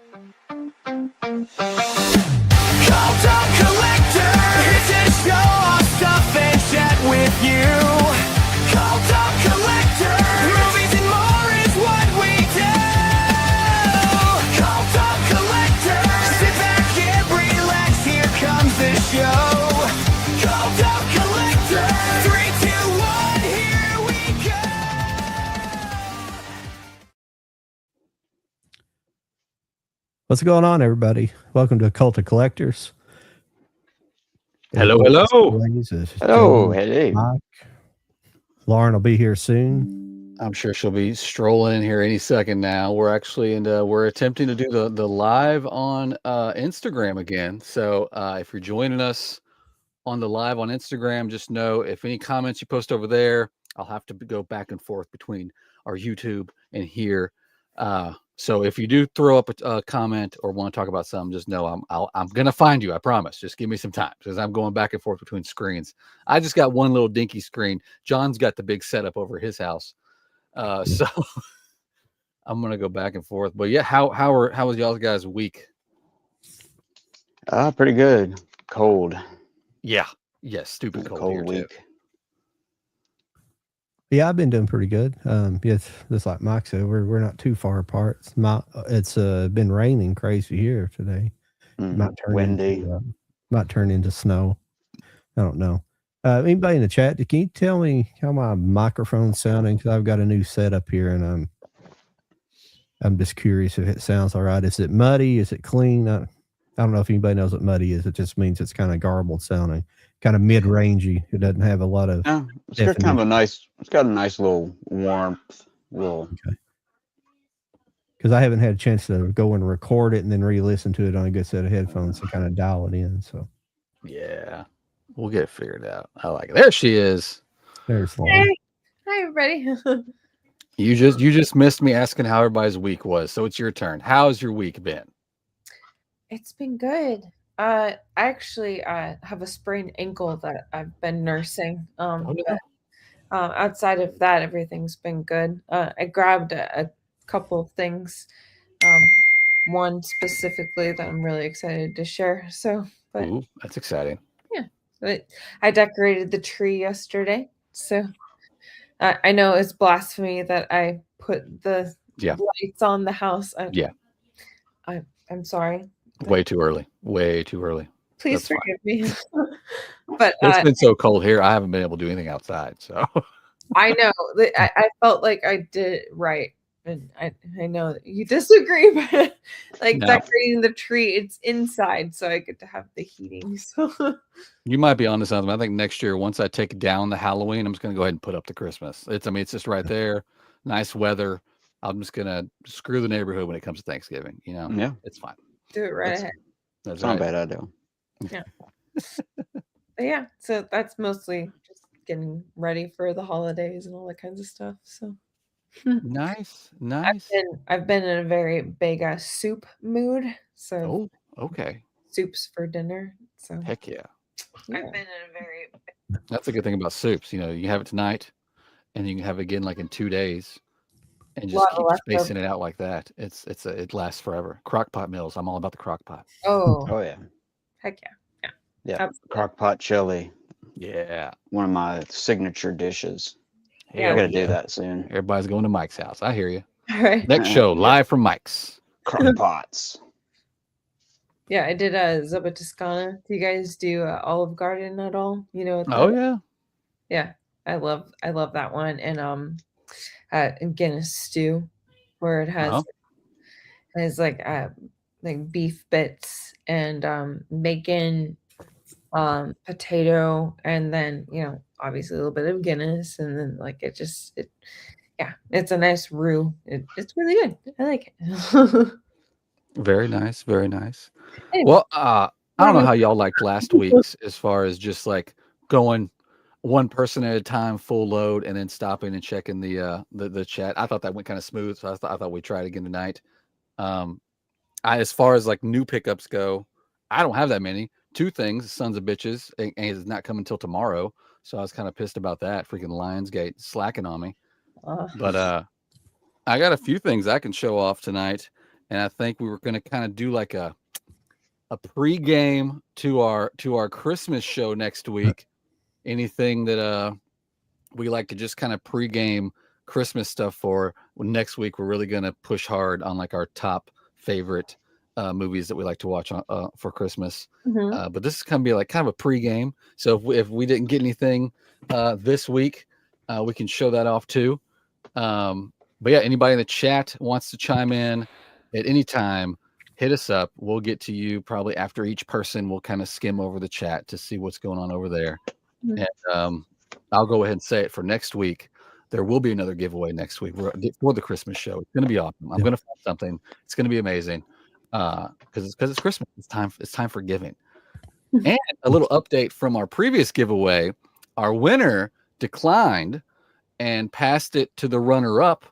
Called Up Collector, here to show off stuff and chat with you. Called Up Collector, movies and more is what we do. Called Up Collector, sit back and relax, here comes the show. Called Up Collector, 3, 2, 1, here we go. What's going on, everybody? Welcome to Cult of Collectors. Hello. Hello, Hey. Mike. Lauren will be here soon. I'm sure she'll be strolling in here any second now. We're actually we're attempting to do the live on Instagram again. So if you're joining us on the live on Instagram, just know if any comments you post over there, I'll have to go back and forth between our YouTube and here. So if you do throw up a comment or want to talk about something, just know I'm gonna find you. I promise. Just give me some time because I'm going back and forth between screens. I just got one little dinky screen. John's got the big setup over his house, so I'm gonna go back and forth. But yeah, how was y'all guys' week? Pretty good. Cold. Yeah, stupid cold here week. too. Yeah, I've been doing pretty good. Yes, just like Mike said, we're not too far apart. It's been raining crazy here today. Windy. Might turn into snow. I don't know. Anybody in the chat, can you tell me how my microphone's sounding? Because I've got a new setup here, and I'm just curious if it sounds all right. Is it muddy? Is it clean? I don't know if anybody knows what muddy is. It just means it's kind of garbled sounding, kind of mid-rangey. It doesn't have a lot of. Yeah, it's got kind of a nice. It's got a nice little warmth. Okay. Because I haven't had a chance to go and record it and then re-listen to it on a good set of headphones to kind of dial it in. So. Yeah, we'll get it figured out. I like it. There she is. There's Lauren. Hi, everybody. You just missed me asking how everybody's week was, so it's your turn. How's your week been? It's been good. I actually have a sprained ankle that I've been nursing. But, outside of that, everything's been good. I grabbed a couple of things. One specifically that I'm really excited to share. Ooh, that's exciting. Yeah, but I decorated the tree yesterday. So I know it's blasphemy that I put the lights on the house. I'm sorry. Way too early. Please forgive me. But it's been so cold here. I haven't been able to do anything outside. So I know I felt like I did it right. And I know that you disagree, but decorating the tree, it's inside, so I get to have the heating. So you might be onto something. I think next year, once I take down the Halloween, I'm just gonna go ahead and put up the Christmas. It's just right there. Nice weather. I'm just gonna screw the neighborhood when it comes to Thanksgiving. Yeah, it's fine. Do it right ahead. That's not a bad idea. Yeah. But yeah, so that's mostly just getting ready for the holidays and all that kinds of stuff. So nice. I've been in a very big soup mood. So okay. Soups for dinner. So heck yeah. I've been in a very. That's a good thing about soups. You have it tonight, and you can have it again like in 2 days, and just keep spacing it out like that. It lasts forever. Crock-pot meals. I'm all about the crock-pot. Oh yeah. Heck yeah. Yeah. Crock-pot chili. Yeah. One of my signature dishes. Yeah. I gotta do that soon. Everybody's going to Mike's house. I hear you. All right. Next show, live from Mike's. Crock-pots. Yeah, I did Zuppa Toscana. Do you guys do Olive Garden at all? Yeah. Yeah, I love that one. And Guinness stew, where it has like beef bits and bacon, potato, and then obviously a little bit of Guinness, and then it's a nice roux. It's really good. I like it. Very nice. Anyway, well, I don't know how y'all liked last week's as far as just like going one person at a time, full load, and then stopping and checking the chat. I thought that went kind of smooth, so I thought we'd try it again tonight. As far as like new pickups go, I don't have that many. 2 things, sons of bitches, and it's not coming until tomorrow. So I was kind of pissed about that. Freaking Lionsgate slacking on me. But I got a few things I can show off tonight. and I think we were going to kind of do like a pregame to our Christmas show next week. Anything that we like to just kind of pregame Christmas stuff for. Next week, we're really going to push hard on like our top favorite movies that we like to watch for Christmas. But this is going to be like kind of a pregame. So if we didn't get anything this week, we can show that off too. But yeah, anybody in the chat wants to chime in at any time, hit us up. We'll get to you probably after each person. We'll kind of skim over the chat to see what's going on over there. And I'll go ahead and say it for next week. There will be another giveaway next week for the Christmas show. It's going to be awesome. I'm going to find something. It's going to be amazing because it's Christmas. It's time for giving. And a little update from our previous giveaway. Our winner declined and passed it to the runner-up,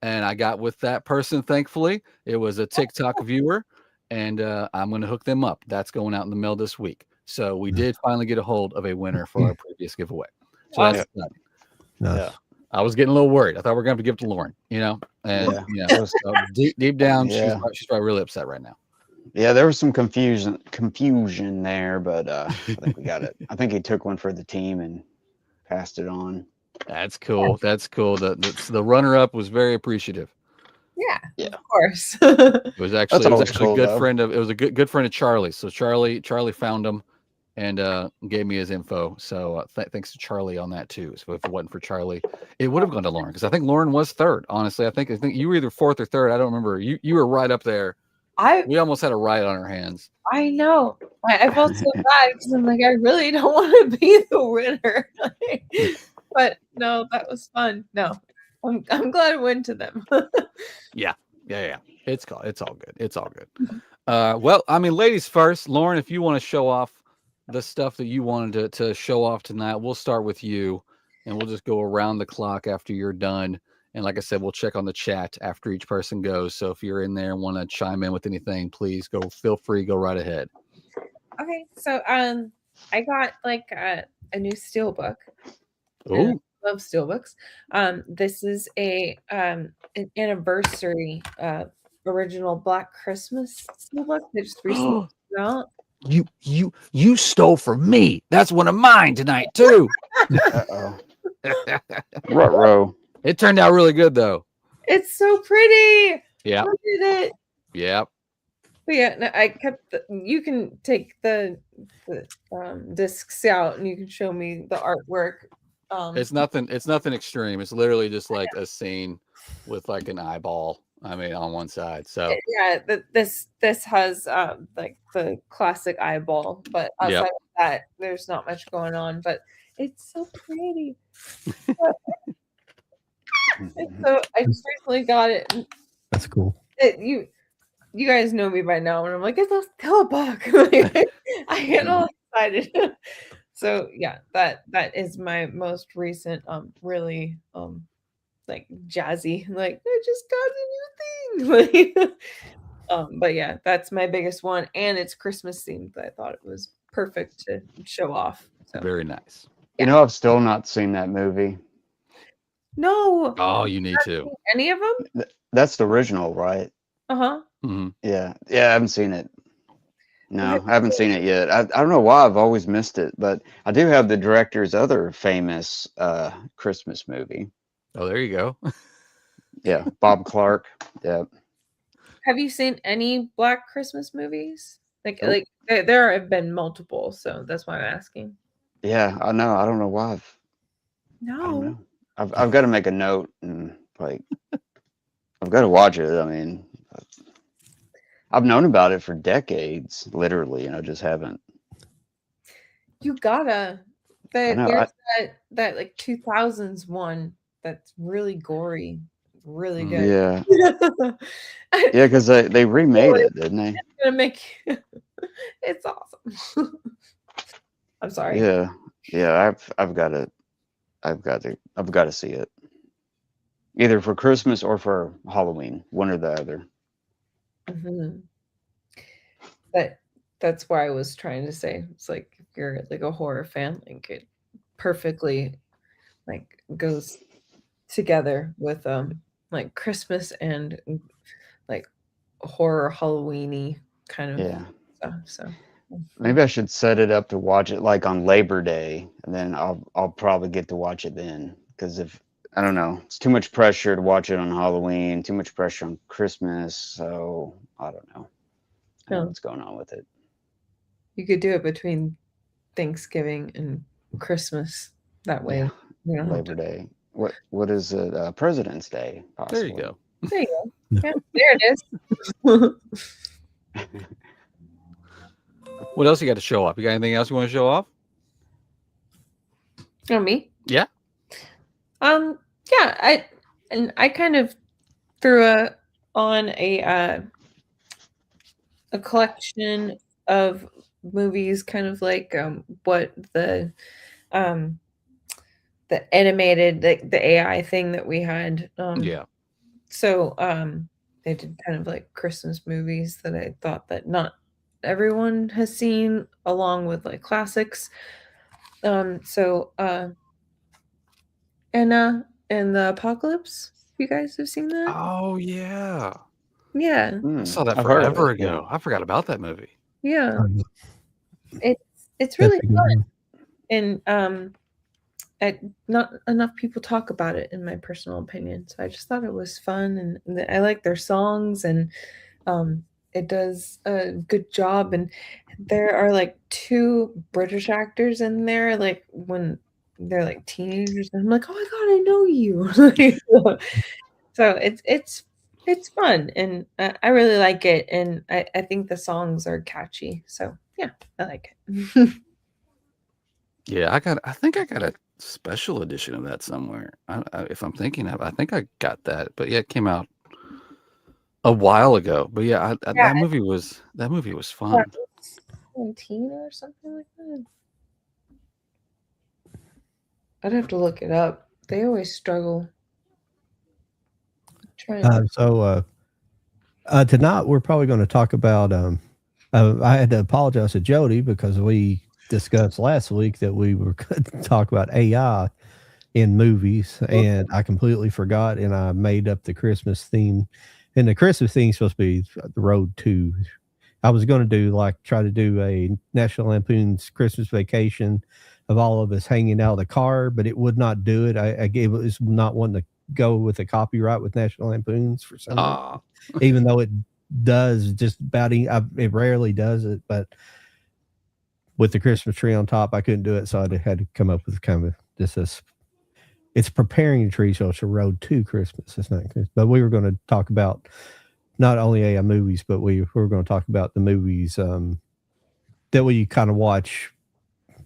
and I got with that person. Thankfully, it was a TikTok viewer, and I'm going to hook them up. That's going out in the mail this week. So we did finally get a hold of a winner for our previous giveaway. So that's exciting. Nice. I was getting a little worried. I thought we were going to give it to Lauren, and deep down, she's probably really upset right now. Yeah, there was some confusion there, but I think we got it. I think he took one for the team and passed it on. That's cool. That's cool. The runner-up was very appreciative. Yeah, of course. It was actually cool, a good friend of. It was a good friend of Charlie. So Charlie found him and gave me his info. So thanks to Charlie on that too. So if it wasn't for Charlie, it would have gone to Lauren because I think Lauren was third. Honestly, I think you were either fourth or third. I don't remember. You were right up there. We almost had a riot on our hands. I know. I felt so bad because I'm like, I really don't want to be the winner. But no, that was fun. No, I'm glad it went to them. Yeah. It's all good. It's all good. Well, I mean, ladies first. Lauren, if you want to show off the stuff that you wanted to show off tonight, we'll start with you, and we'll just go around the clock after you're done. And like I said, we'll check on the chat after each person goes. So if you're in there and want to chime in with anything, please feel free, go right ahead. Okay, so I got like a new steelbook. Oh, love steelbooks. This is an anniversary original Black Christmas steelbook. They just recently came out. You stole from me. That's one of mine tonight too. Uh-oh. Ruh-roh. It turned out really good though. It's so pretty. Yeah. Look at it. Yep. But yeah, no, I kept. You can take the discs out and you can show me the artwork. It's nothing extreme. It's literally just like a scene with like an eyeball. I mean, on one side. So yeah, this has like the classic eyeball, but outside of that, there's not much going on. But it's so pretty. So I just recently got it. That's cool. You guys know me by now, and I'm like, it's a steelbook. I get all excited. So yeah, that is my most recent really like jazzy, like I just got a new thing. But yeah, that's my biggest one, and it's Christmas themed. I thought it was perfect to show off. So very nice. You know, I've still not seen that movie. No. Oh, you need to. Any of them? That's the original, right? Uh-huh. Mm-hmm. Yeah, I haven't seen it. No, I haven't seen it yet. I don't know why I've always missed it, but I do have the director's other famous Christmas movie. Oh, there you go. Yeah, Bob Clark. Yeah. Have you seen any Black Christmas movies? Like there have been multiple, so that's why I'm asking. Yeah, I know. I don't know why. No. I've got to make a note and like I've got to watch it. I mean, I've known about it for decades, literally, and I just haven't. You gotta. There's that like 2000s one that's really gory, really good. Yeah. Yeah, because they remade it, didn't they? It's gonna make it's awesome. I'm sorry. Yeah. I've got to see it. Either for Christmas or for Halloween, one or the other. Mm-hmm. But that's why I was trying to say it's like if you're like a horror fan, like it perfectly like goes together with like Christmas and like horror Halloweeny kind of Yeah. stuff. So Maybe I should set it up to watch it like on Labor Day, and then I'll probably get to watch it then. Because if I don't know, it's too much pressure to watch it on Halloween, too much pressure on Christmas. So I don't know. I don't know No. what's going on with it. you could do it between Thanksgiving and Christmas. That way, Yeah, you don't have Labor Day. What is it? President's Day. There you Possibly. go. There you go. Yeah, there it is. What else you got to show off? You got anything else you want to show off? Oh, me? Yeah. Yeah, I kind of threw on a collection of movies, kind of like what the animated the AI thing that we had. Yeah. So they did kind of like Christmas movies that I thought that not everyone has seen, along with like classics. So and the Apocalypse. You guys have seen that? Oh yeah. Yeah. I saw that I've heard of forever it, yeah. ago. I forgot about that movie. Yeah. Um, It's really that's a good fun. one. And not enough people talk about it, in my personal opinion. So I just thought it was fun, and I like their songs, and it does a good job. And there are like 2 British actors in there, like when they're like teenagers, and I'm like, oh my god, I know you. So it's fun, and I really like it, and I think the songs are catchy. So yeah, I like it. Yeah, I think I got a special edition of that somewhere. If I'm thinking of, I think I got that. But yeah, it came out a while ago. But yeah, Yeah, that movie was fun. yeah, it's 17 or something like that. I'd have to look it up. They always struggle. Trying to Tonight we're probably going to talk about. I had to apologize to Jody because we discussed last week that we were going to talk about AI in movies, and I completely forgot, and I made up the Christmas theme. And the Christmas theme is supposed to be the Road to. I was going to try to do a National Lampoon's Christmas Vacation of all of us hanging out of the car, but it would not do it. I gave it was not wanting to go with the copyright with National Lampoon's for some reason, Ah, even though it does just about it rarely does it, but with the Christmas tree on top, I couldn't do it, so I had to come up with kind of just this. It's preparing the tree, so it's a road to Christmas. It's not Christmas, but we were going to talk about not only AI movies, but we were going to talk about the movies that we kind of watch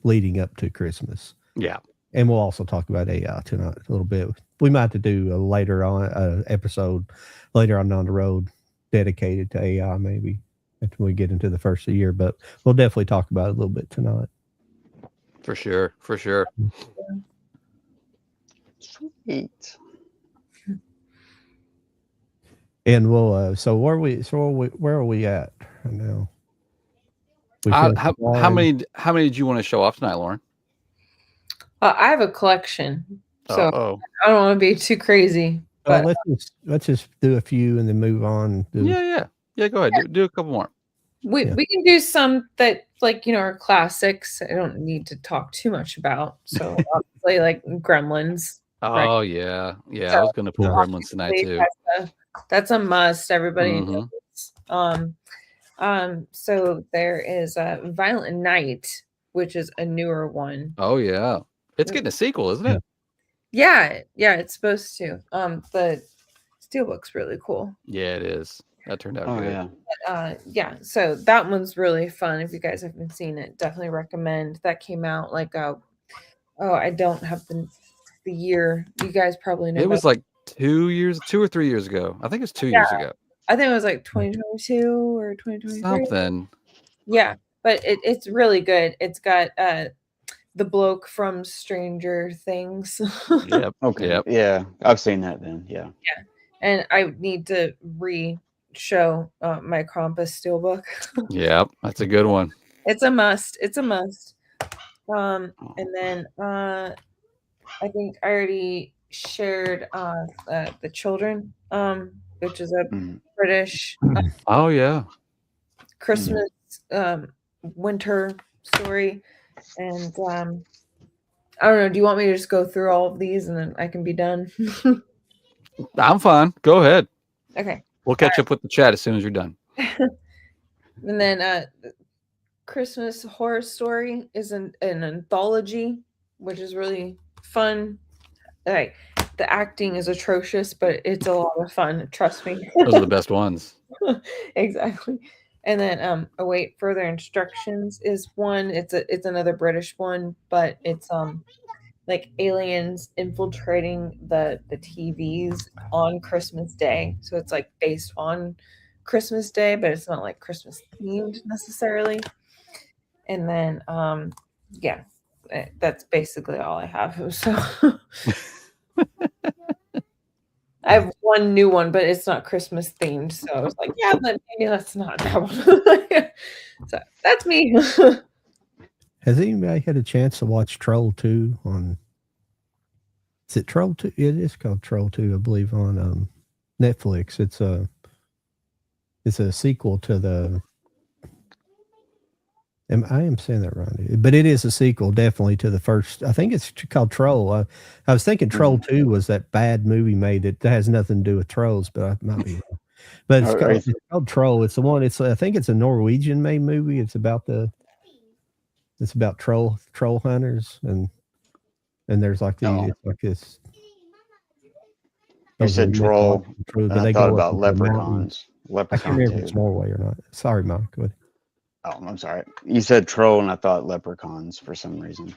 leading up to Christmas. yeah. And we'll also talk about AI tonight a little bit. We might have to do a later on episode later on down the road dedicated to AI, maybe after we get into the first of the year. But we'll definitely talk about it a little bit tonight. For sure. For sure. Sweet. And we'll where are we at right now? How many did you want to show off tonight, Lauren? I have a collection, so Oh. I don't want to be too crazy. But let's just do a few and then move on. Yeah. Go ahead. Do a couple more. we can do some that are classics. I don't need to talk too much about. So obviously, like Gremlins. Oh yeah. I was going to pull Gremlins tonight too. That's a must. Everybody Mhm. knows. So there is Violent Night, which is a newer one. Oh yeah. It's getting a sequel, isn't it? Yeah, it's supposed to. The steelbook's really cool. Yeah, it is. That turned out good. Yeah. So that one's really fun. If you guys haven't seen it, definitely recommend. That came out I don't have the year. You guys probably know. It was like 2 or 3 years ago. I think it's 2 years ago. I think it was like 2022 or 2023. Something. Yeah, but it's really good. It's got the bloke from Stranger Things. Yep. Okay. Yep. Yeah, I've seen that then. Yeah. Yeah, and I need to show my Krampus steelbook. Yep. That's a good one. It's a must. And then I think I already shared the children, which is a Mhm. British Oh yeah. Christmas winter story. And I don't know. Do you want me to just go through all of these and then I can be done? I'm fine. Go ahead. Okay. We'll catch up with the chat as soon as you're done. And then Christmas Horror Story is an anthology, which is really fun. Like the acting is atrocious, but it's a lot of fun. Trust me. Those are the best ones. Exactly. And then await further instructions is one. It's another British one, but it's like aliens infiltrating the TVs on Christmas Day. So it's like based on Christmas Day, but it's not like Christmas themed necessarily. And then yeah, that's basically all I have. So I have one new one, but it's not Christmas themed. So I was like, yeah, but maybe that's not that one. So that's me. Has anybody had a chance to watch Troll 2 on? Is it Troll 2? It is called Troll 2, I believe, on Netflix. It's a sequel to the. I am saying that right, but it is a sequel, definitely, to the first. I think it's called Troll. I was thinking Troll 2 was that bad movie made that has nothing to do with trolls, but I might be wrong. But it's called Troll. It's the one. I think it's a Norwegian made movie. It's about troll hunters and there's like it's like this. You said troll, and I thought about leprechauns. I can't remember if it's Norway or not. Sorry, Mike. Oh, I'm sorry. You said troll, and I thought leprechauns for some reason.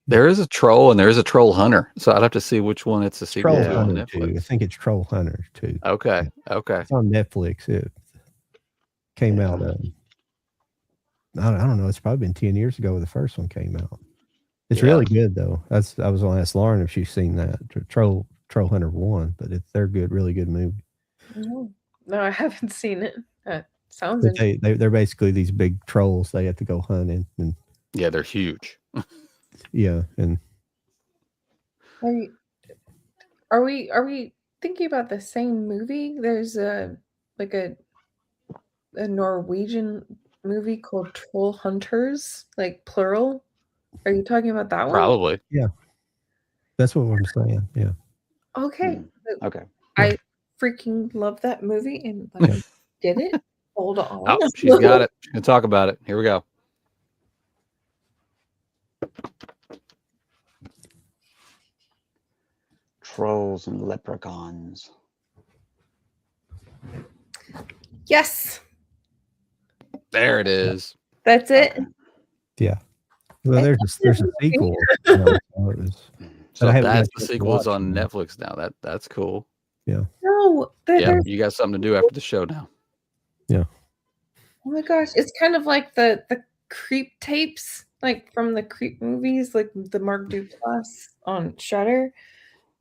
There is a troll and there is a troll hunter. So I'd have to see which one it's a sequel Troll to on Hunter Netflix. 2. I think it's Troll Hunter 2. Okay. It's on Netflix. It came out. I don't know. It's probably been 10 years ago when the first one came out. It's really good though. I was going to ask Lauren if she's seen that Troll Hunter 1, but they're good, really good movie. No, I haven't seen it. Sounds interesting. They're basically these big trolls they have to go hunting and yeah, they're huge. yeah, and are we thinking about the same movie? There's a Norwegian movie called Troll Hunters, like plural. Are you talking about that one? Probably. Yeah. That's what I'm saying. Yeah. Okay. Okay. I freaking love that movie and let me get it. Hold on. Oh, she's got it. She's gonna talk about it. Here we go. Trolls and leprechauns. Yes. There it is. That's it. Okay. Yeah. Well, there's a sequel. So I haven't that's had the to sequel is watch on it. Netflix now. That's cool. Yeah. No, Yeah, you got something to do after the show now. Yeah. Oh my gosh, it's kind of like the Creep tapes, like from the Creep movies, like the Mark Duplass on Shudder.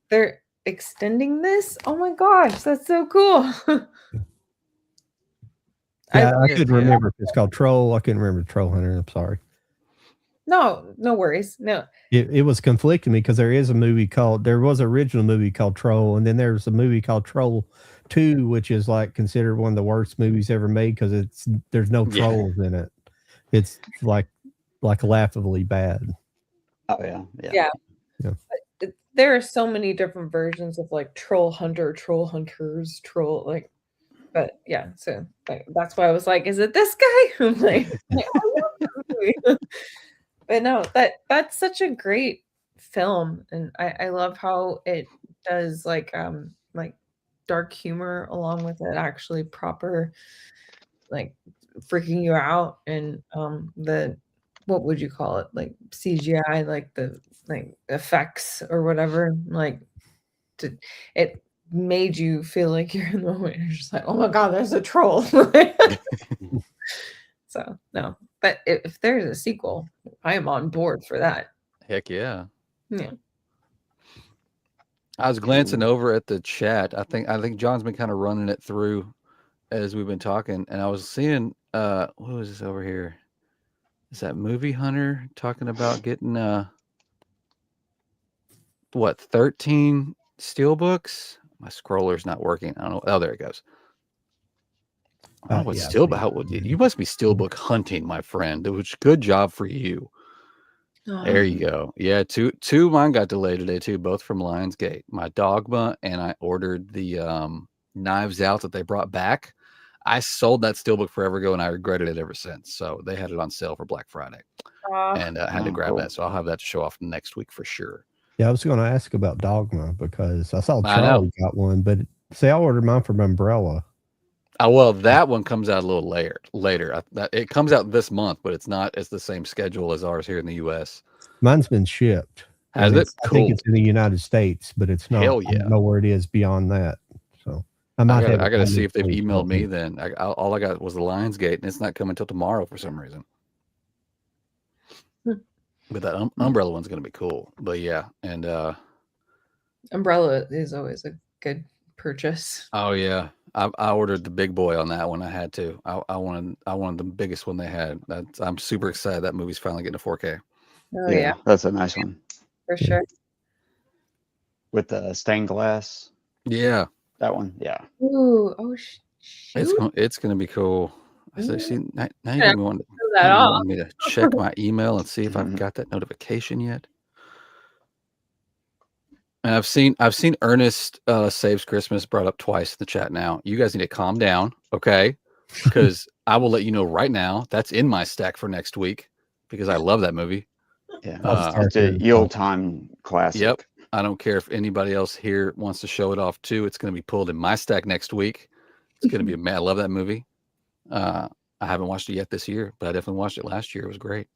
They're extending this. Oh my gosh, that's so cool. Yeah, I couldn't remember if it's called Troll. I couldn't remember Troll Hunter. I'm sorry. No worries. No. It was conflicting me because there was an original movie called Troll, and then there's a movie called Troll 2, which is like considered one of the worst movies ever made because there's no trolls in it. It's like laughably bad. Oh yeah. But there are so many different versions of like Troll Hunter, Troll Hunters, Troll like. But yeah, so that's why I was like, "Is it this guy?" I'm like, I love that movie. But no, that's such a great film, and I love how it does like dark humor along with it actually proper like freaking you out and the what would you call it, like CGI, like the like effects or whatever, like it made you feel like you're in the moment. You're just like, oh my god, there's a troll. So no, but if there's a sequel, I am on board for that. Heck yeah. Yeah. I was glancing over at the chat. I think John's been kind of running it through as we've been talking, and I was seeing what was this over here? Is that Movie Hunter talking about getting 13 steelbooks? My scroller's not working. I don't know. Oh, there it goes. I don't know what Yeah, steelbook would you must be steelbook hunting, my friend. Which good job for you. There you go. Yeah, two of mine got delayed today too, both from Lionsgate. My Dogma, and I ordered the Knives Out that they brought back. I sold that steelbook forever ago, and I regretted it ever since. So they had it on sale for Black Friday, and I had to grab that. So I'll have that to show off next week for sure. Yeah, I was going to ask about Dogma because I saw I know. Charlie got one, but see, I ordered mine from Umbrella. Oh, well, that one comes out a little later. It comes out this month, but it's not. It's the same schedule as ours here in the U.S. Mine's been shipped. Has and it? I Cool. think it's in the United States, but it's not. Hell I yeah. don't know where it is beyond that. So I might have. I got to see if they've emailed me. Then all I got was the Lionsgate, and it's not coming until tomorrow for some reason. But that Umbrella one's going to be cool. But yeah, and Umbrella is always a good purchase. Oh yeah, I ordered the big boy on that one. I had to. I wanted the biggest one they had. I'm super excited. That movie's finally getting a 4K. Oh yeah, that's a nice one for sure. with the stained glass. Yeah, that one. Yeah. Ooh, oh shoot. It's gonna be cool. I say, see, now Yeah, you want me to check my email and see if I've got that notification yet. And I've seen Ernest Saves Christmas brought up twice in the chat now. You guys need to calm down, okay? Because I will let you know right now that's in my stack for next week because I love that movie. Yeah, it's a Yule time classic. Yep. I don't care if anybody else here wants to show it off too. It's going to be pulled in my stack next week. It's going to be I love that movie. I haven't watched it yet this year, but I definitely watched it last year. It was great.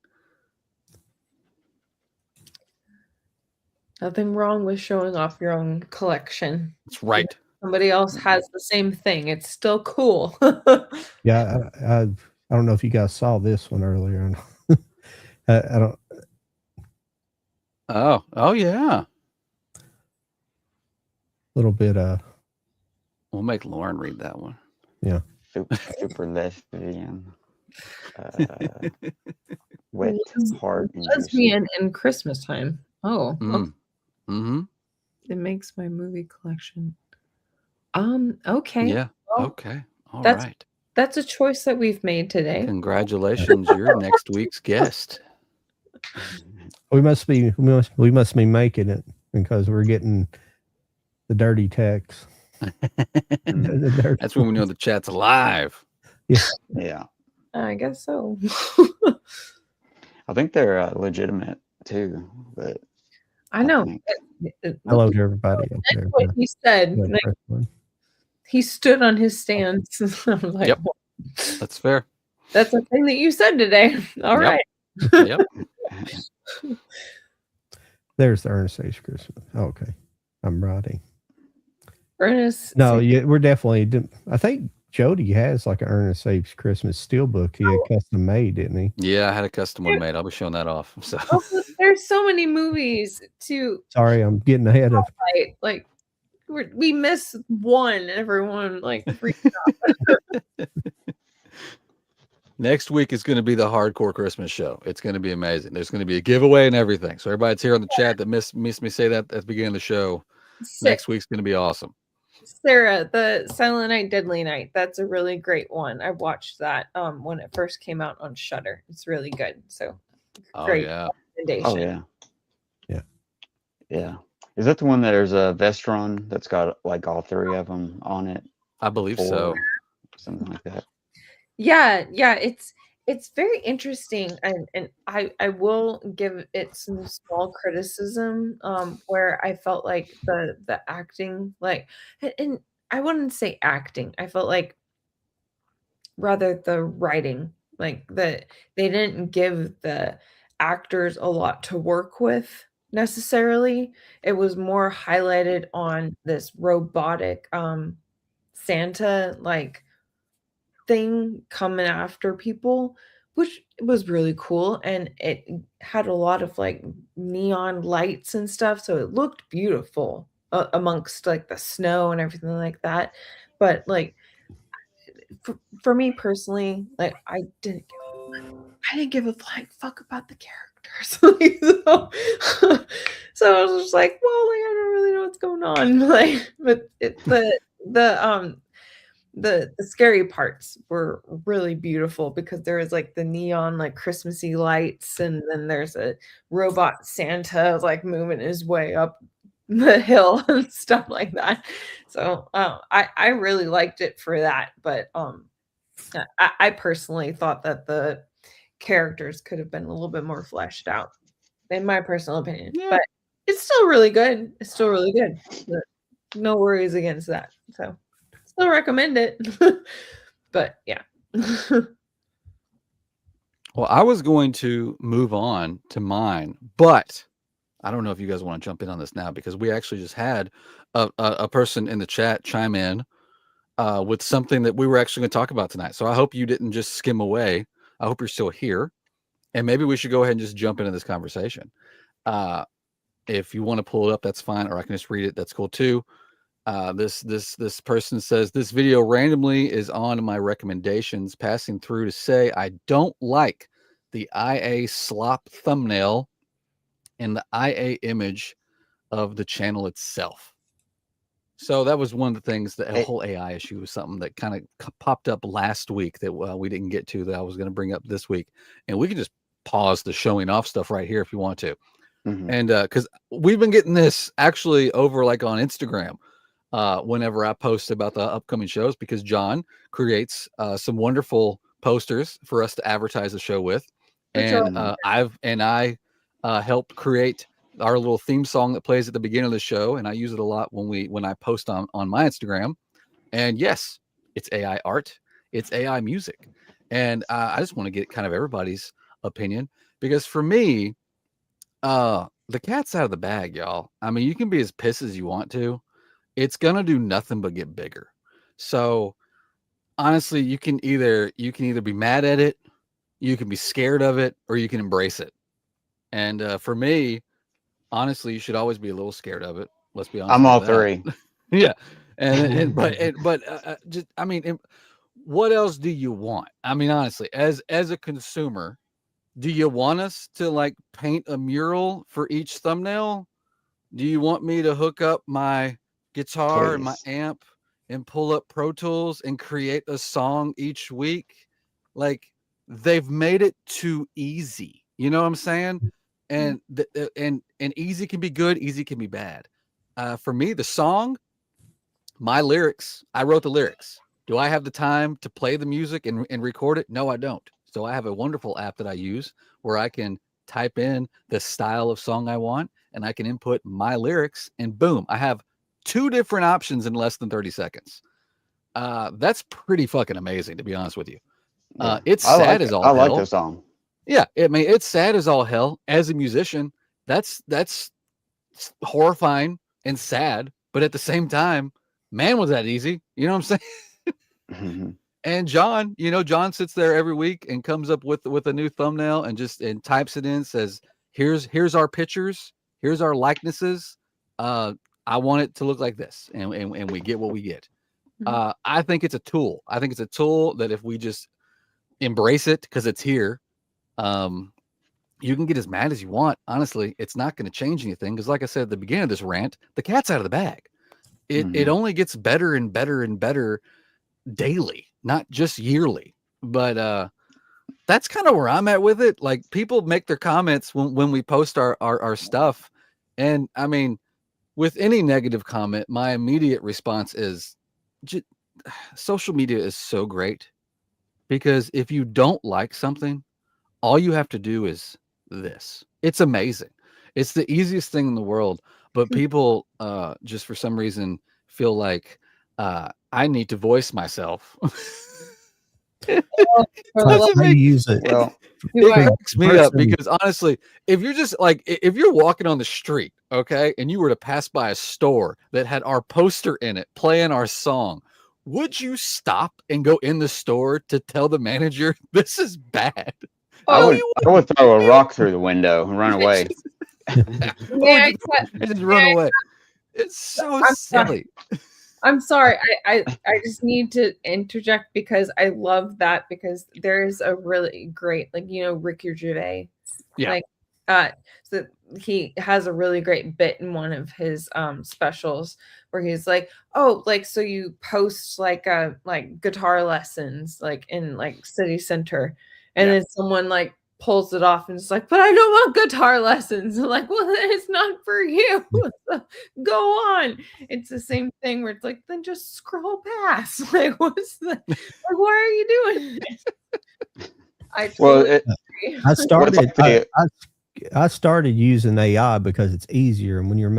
Nothing wrong with showing off your own collection. That's right. If somebody else has the same thing. It's still cool. Yeah, I don't know if you guys saw this one earlier. I don't. Oh yeah. Little bit. We'll make Lauren read that one. Yeah. Super lesbian. Wet heart. Lesbian in Christmas time. Oh. Okay. Mm-hmm. It makes my movie collection. Okay. Yeah. Well, okay. All right. That's a choice that we've made today. Congratulations, you're next week's guest. We must be making it because we're getting the dirty text. That's when we know the chat's alive. Yeah. I guess so. I think they're legitimate too, but I know. Hello to everybody up there. What he said. He stood on his stance. I'm like, yep. That's fair. That's a thing that you said today. All right. Yep. There's the Ernest Saves Christmas. Okay. I'm writing. Ernest. No, yeah, we're definitely. I think Jody has like an Ernest Saves Christmas steelbook. He had custom made, didn't he? Yeah, I had a custom one made. I'll be showing that off. So there's so many movies to. Sorry, I'm getting ahead of. Like we miss one, and everyone like freaks out. Next week is going to be the hardcore Christmas show. It's going to be amazing. There's going to be a giveaway and everything. So everybody that's here on the chat that missed me say that at the beginning of the show. Next week's going to be awesome. Sarah, the Silent Night, Deadly Night. That's a really great one. I watched that when it first came out on Shudder. It's really good. So great recommendation. Oh yeah. Yeah. Yeah. Is that the one that there's a Vestron that's got like all three of them on it? I believe so. Something like that. Yeah, it's very interesting, and I will give it some small criticism where I felt like the acting, like, and I wouldn't say acting, I felt like rather the writing, like that they didn't give the actors a lot to work with necessarily. It was more highlighted on this robotic Santa like thing coming after people, which was really cool, and it had a lot of like neon lights and stuff, so it looked beautiful amongst like the snow and everything like that. But like for me personally, like I didn't give a flying fuck about the characters. So I was just like, well, like I don't really know what what's going on? Like, but the scary parts were really beautiful because there was like the neon like Christmassy lights, and then there's a robot Santa like moving his way up the hill and stuff like that. So I really liked it for that. But I personally thought that the characters could have been a little bit more fleshed out, in my personal opinion. Yeah. But it's still really good. It's still really good. But no worries against that. So still recommend it. But yeah. Well, I was going to move on to mine, but I don't know if you guys want to jump in on this now, because we actually just had a person in the chat chime in with something that we were actually going to talk about tonight. So I hope you didn't just skim away. I hope you're still here, and maybe we should go ahead and just jump into this conversation. If you want to pull it up, that's fine, or I can just read it. That's cool too. This person says, this video randomly is on my recommendations, passing through to say I don't like the IA slop thumbnail and the IA image of the channel itself. So that was one of the things, that whole AI issue was something that kind of popped up last week that we didn't get to, that I was going to bring up this week. And we can just pause the showing off stuff right here if you want to. Mhm. And because we've been getting this actually over like on Instagram whenever I post about the upcoming shows, because John creates some wonderful posters for us to advertise the show with. And I helped create our little theme song that plays at the beginning of the show, and I use it a lot when I post on my Instagram. And yes, it's AI art, it's AI music, and I just want to get kind of everybody's opinion, because for me, the cat's out of the bag, y'all. I mean, you can be as pissed as you want to, it's gonna do nothing but get bigger. So honestly, you can either be mad at it, you can be scared of it, or you can embrace it. And for me, honestly, you should always be a little scared of it. Let's be honest. I'm all about that. three. Yeah. But just, I mean, what else do you want? I mean, honestly, as a consumer, do you want us to like paint a mural for each thumbnail? Do you want me to hook up my guitar and my Please. amp and pull up Pro Tools and create a song each week? Like, they've made it too easy. You know what I'm saying? And and easy can be good, easy can be bad. For me, the song, my lyrics, I wrote the lyrics. Do I have the time to play the music and record it? No, I don't. So I have a wonderful app that I use where I can type in the style of song I want, and I can input my lyrics, and boom, I have 2 different options in less than 30 seconds. That's pretty fucking amazing, to be honest with you. Yeah. It's I sad as all I hell. like the song. Yeah, I mean, it's sad as all hell. As a musician, that's horrifying and sad, but at the same time, man, was that easy? You know what I'm saying? Mhm. And John, John sits there every week and comes up with a new thumbnail and types it in, says, here's our pictures, here's our likenesses. I want it to look like this, and we get what we get. I think it's a tool. I think it's a tool that if we just embrace it, because it's here, you can get as mad as you want. Honestly, it's not going to change anything, because like I said at the beginning of this rant, the cat's out of the bag. It only gets better and better and better daily, not just yearly. But that's kind of where I'm at with it. Like, people make their comments when we post our stuff, and I mean, with any negative comment, my immediate response is, social media is so great, because if you don't like something, all you have to do is this. It's amazing. It's the easiest thing in the world, but people just for some reason feel like I need to voice myself. How you use it. Well, It cracks me up, person- because honestly, if you're just like, if you're walking on the street, okay, and you were to pass by a store that had our poster in it playing our song, would you stop and go in the store to tell the manager this is bad? I would throw a rock through the window and run away. Yeah, And just run away. It's so silly. I'm sorry. I just need to interject because I love that, because there's a really great, like, Ricky Gervais. Yeah. Like, So he has a really great bit in one of his specials where he's like, oh, like, so you post like guitar lessons like in like city center, and Yeah. then someone like pulls it off and it's like, but I don't want guitar lessons. I'm like, well, then it's not for you. So go on. It's the same thing where it's like, then just scroll past. Like, what's the like, why are you doing this? I Well, totally it, agree. I started. like the- I started using AI because it's easier, and when you're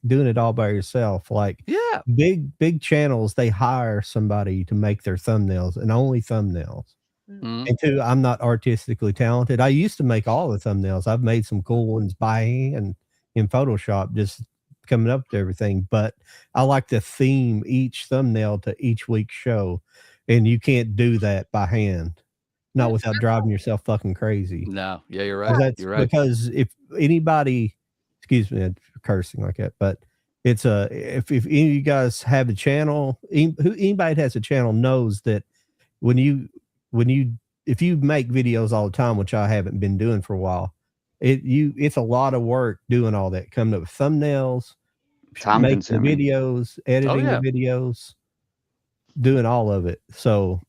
doing it all by yourself, like Yeah. big channels, they hire somebody to make their thumbnails and only thumbnails. Mhm. And two, I'm not artistically talented. I used to make all the thumbnails. I've made some cool ones by hand in Photoshop, just coming up to everything. But I like to theme each thumbnail to each week's show, and you can't do that by hand, not without driving yourself fucking crazy. No. Yeah, you're 'Cause right. that's You're right. because if anybody, excuse me, for cursing like that, but it's if any of you guys have a channel, anybody that has a channel knows that when you if you make videos all the time, which I haven't been doing for a while, it's a lot of work doing all that, coming up with thumbnails, Time making the consuming. videos, editing yeah. the videos, doing all of it. So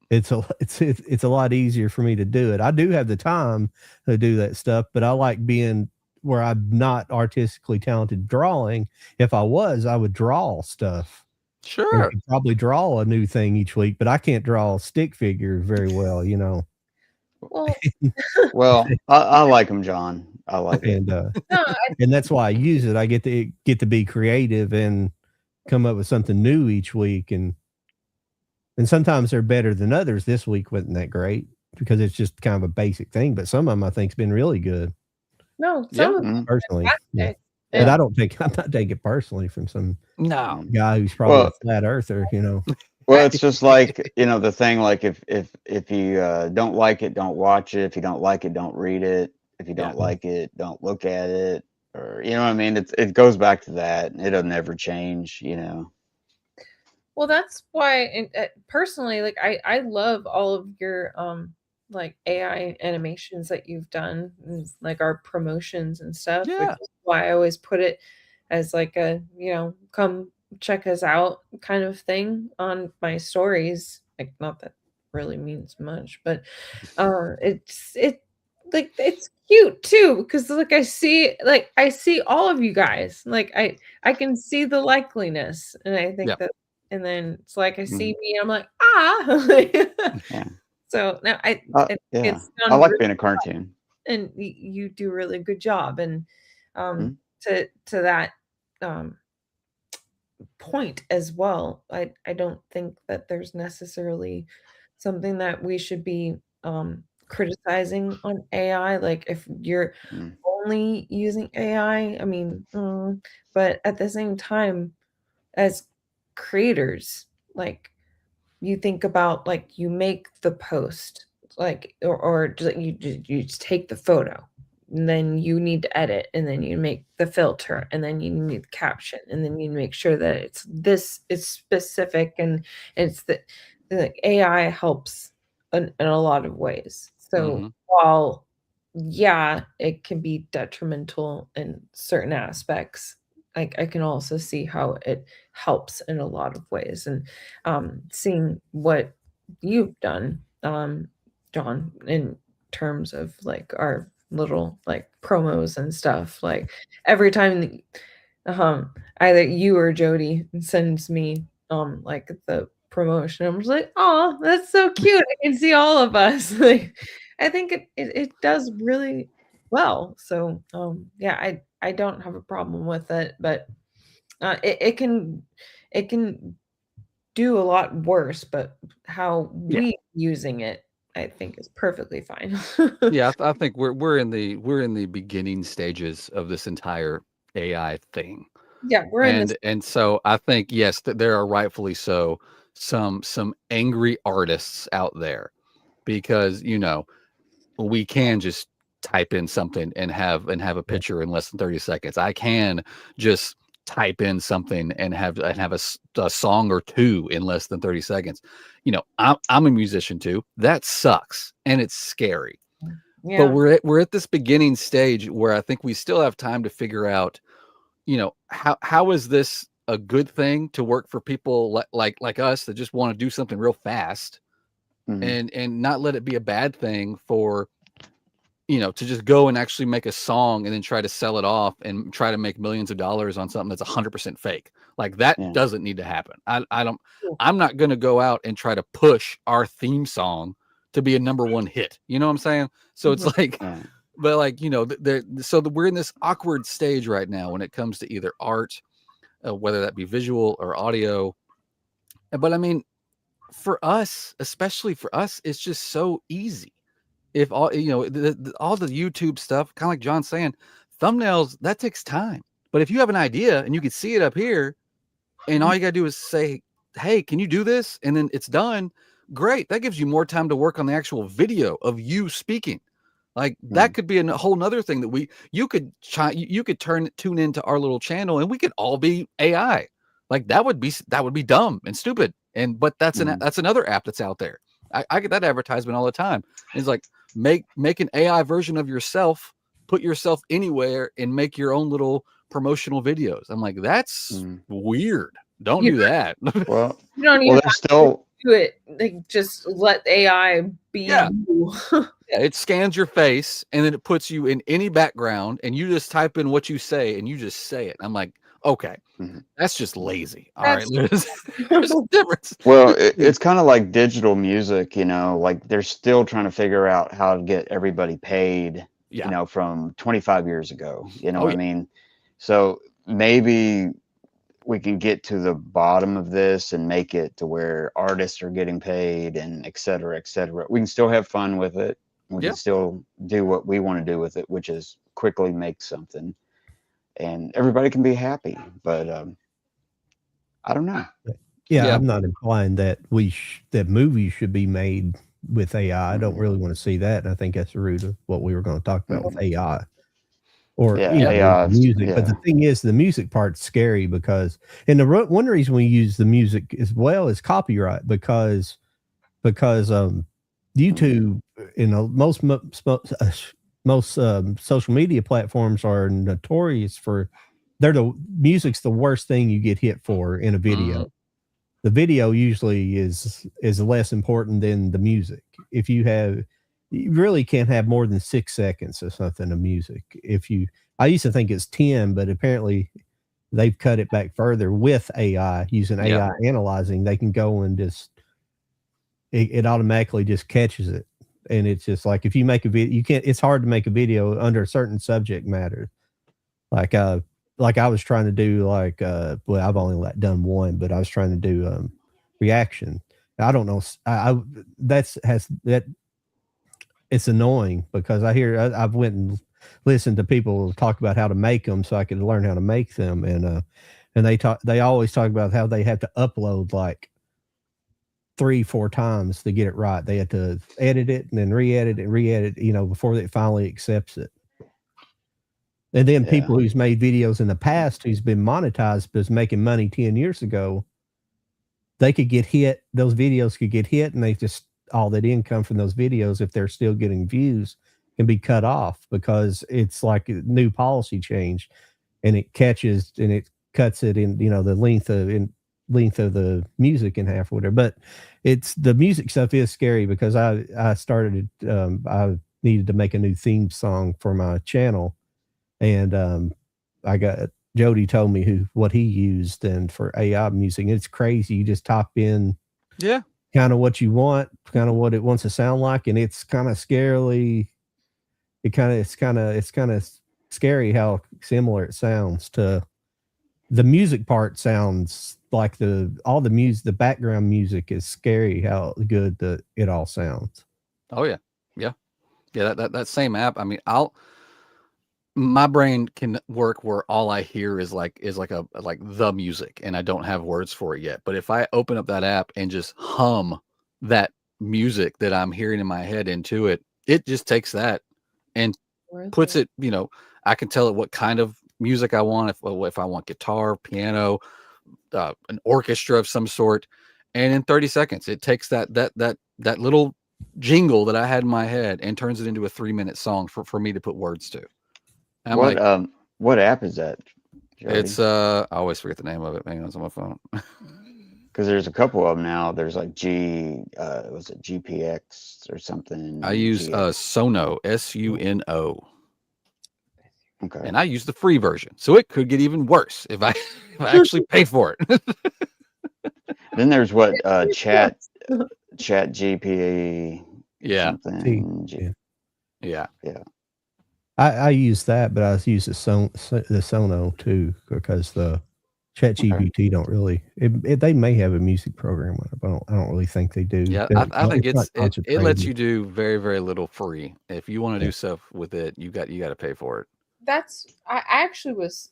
it's a lot easier for me to do it. I do have the time to do that stuff, but I like being where I'm not artistically talented drawing. If I was, I would draw stuff. And I Sure. could probably draw a new thing each week, but I can't draw stick figures very well, you know. Well, Well, I like them, John. I like it. And no, I, and that's why I use it. I get to be creative and come up with something new each week, and sometimes they're better than others. This week wasn't that great because it's just kind of a basic thing, but some of them I think's been really good no, Yeah. some of Mhm. personally. Yeah. fantastic. But And I'm not taking it personally from some No. guy who's probably Well- a flat earther, you know. Well, it's just like, you know, the thing, like if you don't like it, don't watch it. If you don't like it, don't read it. If you don't Yeah. like it, don't look at it. Or, you know what I mean? It goes back to that. It'll never change, you know. well, that's why personally, like I love all of your like AI animations that you've done, and, like our promotions and stuff, which Yeah. is why I always put it as like a, come check us out kind of thing on my stories. Like, not that really means much, but it like it's cute too, because like I see all of you guys. Like I can see the likeliness, and I think Yeah. that, and then it's like I see Mhm. me, I'm like, ah. Yeah. So now Yeah. it's I done like really, being a cartoon. and you do a really good job. And Mhm. to that um point as well, I don't think that there's necessarily something that we should be criticizing on AI. Like, if you're Mm. only using AI, I mean, but at the same time, as creators, like, you think about, like, you make the post, like, or you just take the photo, and then you need to edit, and then you make the filter, and then you need the caption, and then you make sure that it's specific, and it's the AI helps in a lot of ways. So Mhm. while, yeah, it can be detrimental in certain aspects, like, I can also see how it helps in a lot of ways. And seeing what you've done, John, in terms of like our little like promos and stuff, like every time either you or Jody sends me like the promotion, I'm just like, oh, that's so cute. I can see all of us. Like, I think it does really well. So yeah, I don't have a problem with it, but it can do a lot worse, but how Yeah. we using it, I think, is perfectly fine. Yeah, I think we're in the beginning stages of this entire AI thing. Yeah, we're in this. And so I think, yes, that there are rightfully so some angry artists out there, because, you know, we can just type in something and have a picture in less than 30 seconds. I can just type in something and have a song or two in less than 30 seconds. You know, I'm a musician too. That sucks and it's scary. Yeah. But we're at this beginning stage where I think we still have time to figure out, how is this a good thing to work for people like us that just want to do something real fast, Mhm. and not let it be a bad thing for, to just go and actually make a song and then try to sell it off and try to make millions of dollars on something that's 100% fake. Like that Yeah. doesn't need to happen. Cool. I'm not going to go out and try to push our theme song to be a #1 hit. You know what I'm saying? So it's like, Yeah. but like, we're in this awkward stage right now when it comes to either art, whether that be visual or audio. But I mean, for us, especially for us, it's just so easy. If all, all the YouTube stuff, kind of like John's saying, thumbnails, that takes time. But if you have an idea and you can see it up here, and all you gotta do is say, hey, can you do this? And then it's done. Great. That gives you more time to work on the actual video of you speaking. Like that could be a whole nother thing that you could tune into our little channel and we could all be AI. Like that would be dumb and stupid. But that's another app that's out there. I get that advertisement all the time. It's like make an AI version of yourself, put yourself anywhere and make your own little promotional videos. I'm like, that's weird. Don't do that. Well, You don't even there's still do it. Like just let AI be you. Yeah, it scans your face and then it puts you in any background and you just type in what you say and you just say it. I'm like, okay, that's just lazy. All right, there's a difference. Well, it's kind of like digital music, like they're still trying to figure out how to get everybody paid, from 25 years ago. You know what I mean? So maybe we can get to the bottom of this and make it to where artists are getting paid and et cetera, et cetera. We can still have fun with it. We can still do what we want to do with it, which is quickly make something, and everybody can be happy. But I don't know. Yeah, I'm not implying that that movies should be made with AI. I don't really want to see that. And I think that's the root of what we were going to talk about with AI. Or AI, music. But the thing is, the music part's scary because, and one reason we use the music as well is copyright because YouTube, most social media platforms are notorious for the music's the worst thing you get hit for in a video. The video usually is less important than the music. You really can't have more than 6 seconds or something of music. I used to think it's 10, but apparently they've cut it back further with AI. Using AI analyzing, they can go and it automatically just catches it. And it's just like, if you make a video, it's hard to make a video under a certain subject matter. Like I was trying to do well, I've only done one, but I was trying to do reaction. I don't know. It's annoying because I've went and listened to people talk about how to make them so I could learn how to make them. And they always talk about how they have to upload like 3-4 times to get it right. They have to edit it and then re-edit it, before it finally accepts it. And then people who's made videos in the past, who's been monetized, but is making money 10 years ago, they could get hit. Those videos could get hit, and all that income from those videos, if they're still getting views, can be cut off because it's like a new policy change, and it catches and it cuts it in, the length of the music in half or whatever. But the music stuff is scary because I needed to make a new theme song for my channel. And Jody told me what he used and for AI music. It's crazy. You just type in kind of what you want, kind of what it wants to sound like, and it's kind of scarily. It's kind of scary how similar it sounds to the music part. Sounds like all the music, the background music is scary how good it all sounds. Oh yeah. That same app. I mean, my brain can work where all I hear is like the music and I don't have words for it yet. But if I open up that app and just hum that music that I'm hearing in my head into it, it just takes that and puts it, I can tell it what kind of music I want. If I want guitar, piano, an orchestra of some sort. And in 30 seconds, it takes that little jingle that I had in my head and turns it into a 3-minute song for me to put words to. And I'm like, What app is that, Jody? it's I always forget the name of it. Hang on, it's on my phone. Because there's a couple of them now. There's like was it GPX or something? I use Sono, SUNO. Okay. And I use the free version, so it could get even worse if I actually pay for it. Then there's what Chat GP. Yeah. Something. Yeah. I use that, but I use the Sono too, because the ChatGPT don't really. They may have a music program on it, but I don't really think they do. Yeah, I think it lets you do very, very little free. If you want to do stuff with it, you got to pay for it. I actually was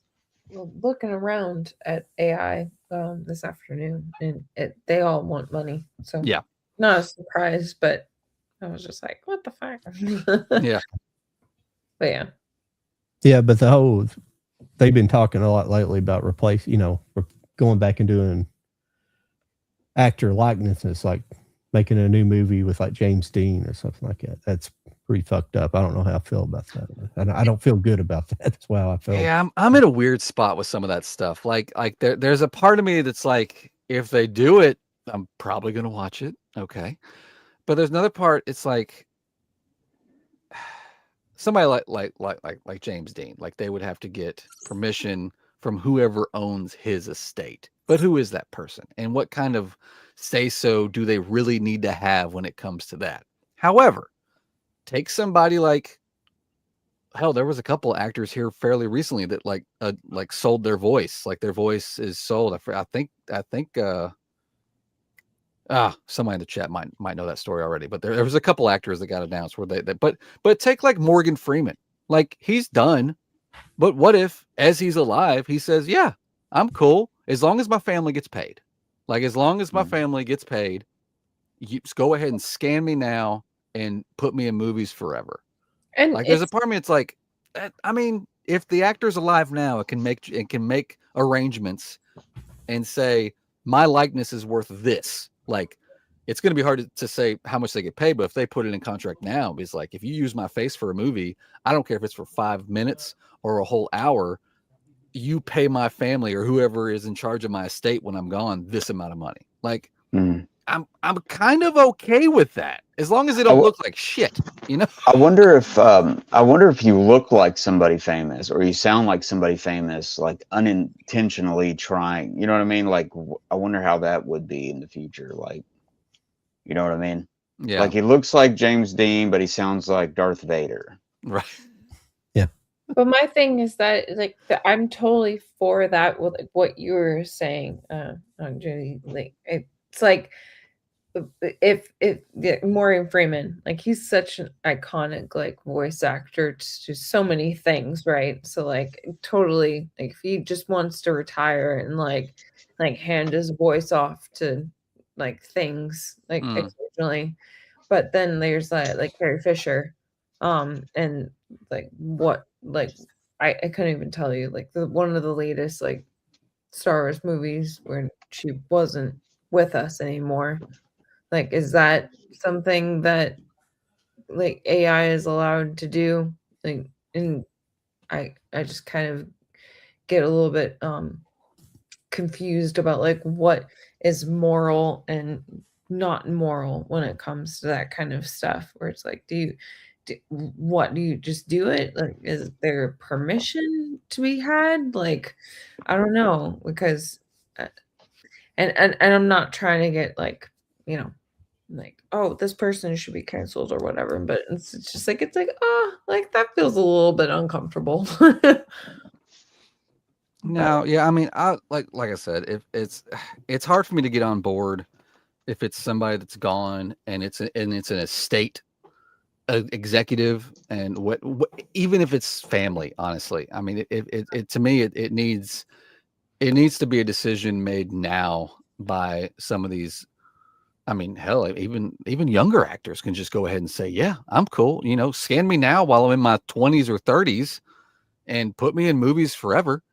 looking around at AI this afternoon, and they all want money. So yeah, not a surprise, but I was just like, what the fuck? Yeah. But yeah, but they've been talking a lot lately about going back and doing actor likenesses, like making a new movie with like James Dean or something like that. That's pretty fucked up. I don't know how I feel about that. I don't feel good about that. That's why I feel. Yeah, I'm in a weird spot with some of that stuff. Like there's a part of me that's like, if they do it, I'm probably gonna watch it. Okay, but there's another part. It's like somebody like James Dean, like they would have to get permission from whoever owns his estate. But who is that person, and what kind of say so do they really need to have when it comes to that? However, take somebody like, hell, there was a couple actors here fairly recently that like sold their voice, like their voice is sold. I think somebody in the chat might know that story already, but there was a couple actors that got announced where but take like Morgan Freeman, like he's done, but what if as he's alive he says, yeah, I'm cool as long as my family gets paid, like as long as my family gets paid, you just go ahead and scan me now and put me in movies forever. And like there's a part of me, it's like, I mean, if the actor's alive now, it can make arrangements and say my likeness is worth this. Like, it's going to be hard to say how much they get paid, but if they put it in contract now, it's like, if you use my face for a movie, I don't care if it's for 5 minutes or a whole hour, you pay my family or whoever is in charge of my estate when I'm gone this amount of money. Like, I'm kind of okay with that as long as they don't look like shit, you know. I wonder if you look like somebody famous or you sound like somebody famous, like unintentionally trying. You know what I mean? Like, I wonder how that would be in the future. Like, you know what I mean? Yeah. Like he looks like James Dean, but he sounds like Darth Vader. Right. Yeah. But my thing is that I'm totally for that with what you were saying, Judy. Like it's like, if Morgan Freeman, like he's such an iconic like voice actor to so many things, right? So like totally, like if he just wants to retire and like hand his voice off to like things like occasionally, but then there's like Carrie Fisher, and like what, like I couldn't even tell you, like one of the latest like Star Wars movies where she wasn't with us anymore. Like, is that something that like AI is allowed to do? Like, and I just kind of get a little bit confused about like what is moral and not moral when it comes to that kind of stuff, where it's like, do you just do it? Like, is there permission to be had? Like, I don't know, because and I'm not trying to get like, like, oh, this person should be canceled or whatever, but it's just like, it's like, like that feels a little bit uncomfortable. No, yeah, I mean, like I said, if it's hard for me to get on board if it's somebody that's gone and it's an estate executive, and what even if it's family, honestly, I mean, it to me it needs to be a decision made now by some of these. I mean, hell, even younger actors can just go ahead and say, yeah, I'm cool. You know, scan me now while I'm in my 20s or 30s and put me in movies forever.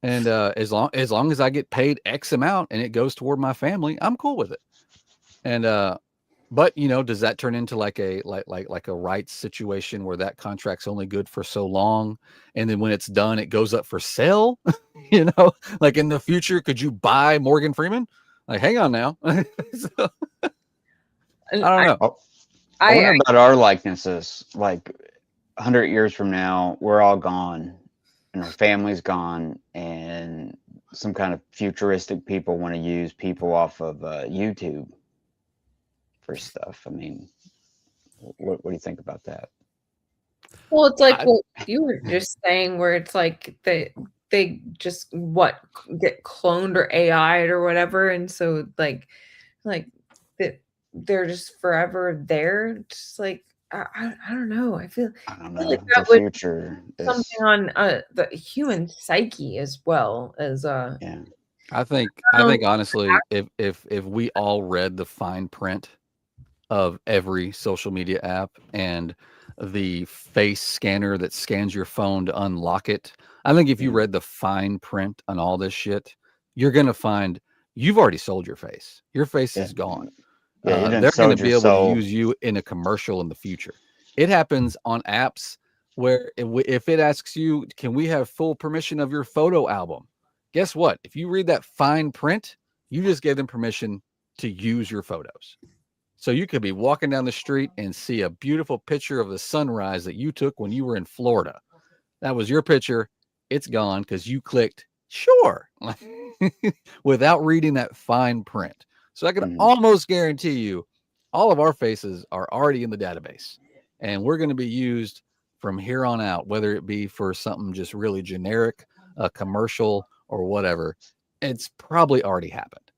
And as long as I get paid X amount and it goes toward my family, I'm cool with it. And But does that turn into like a rights situation where that contract's only good for so long, and then when it's done, it goes up for sale? Like in the future, could you buy Morgan Freeman? Like, hang on now. So, And I don't know. I wonder I about our likenesses. Like 100 years from now, we're all gone, and our family's gone, and some kind of futuristic people want to use people off of YouTube for stuff. I mean, what do you think about that? Well, it's like I- what you were just saying, where it's like they just get cloned or AI'd or whatever, and so like that they're just forever there. Just like I don't know. I feel like The that would future is, something on the human psyche as well as yeah. I think honestly, if we all read the fine print of every social media app and the face scanner that scans your phone to unlock it, I think if you read the fine print on all this shit, you're gonna find you've already sold your face. Your face is gone. Yeah, you done They're going to sold your be able to soul. use you in a commercial in the future. It happens on apps where if it asks you, can we have full permission of your photo album? Guess what? If you read that fine print, you just gave them permission to use your photos. So you could be walking down the street and see a beautiful picture of the sunrise that you took when you were in Florida. That was your picture. It's gone because you clicked sure without reading that fine print. So I can almost guarantee you all of our faces are already in the database, and we're going to be used from here on out, whether it be for something just really generic, a commercial, or whatever. It's probably already happened.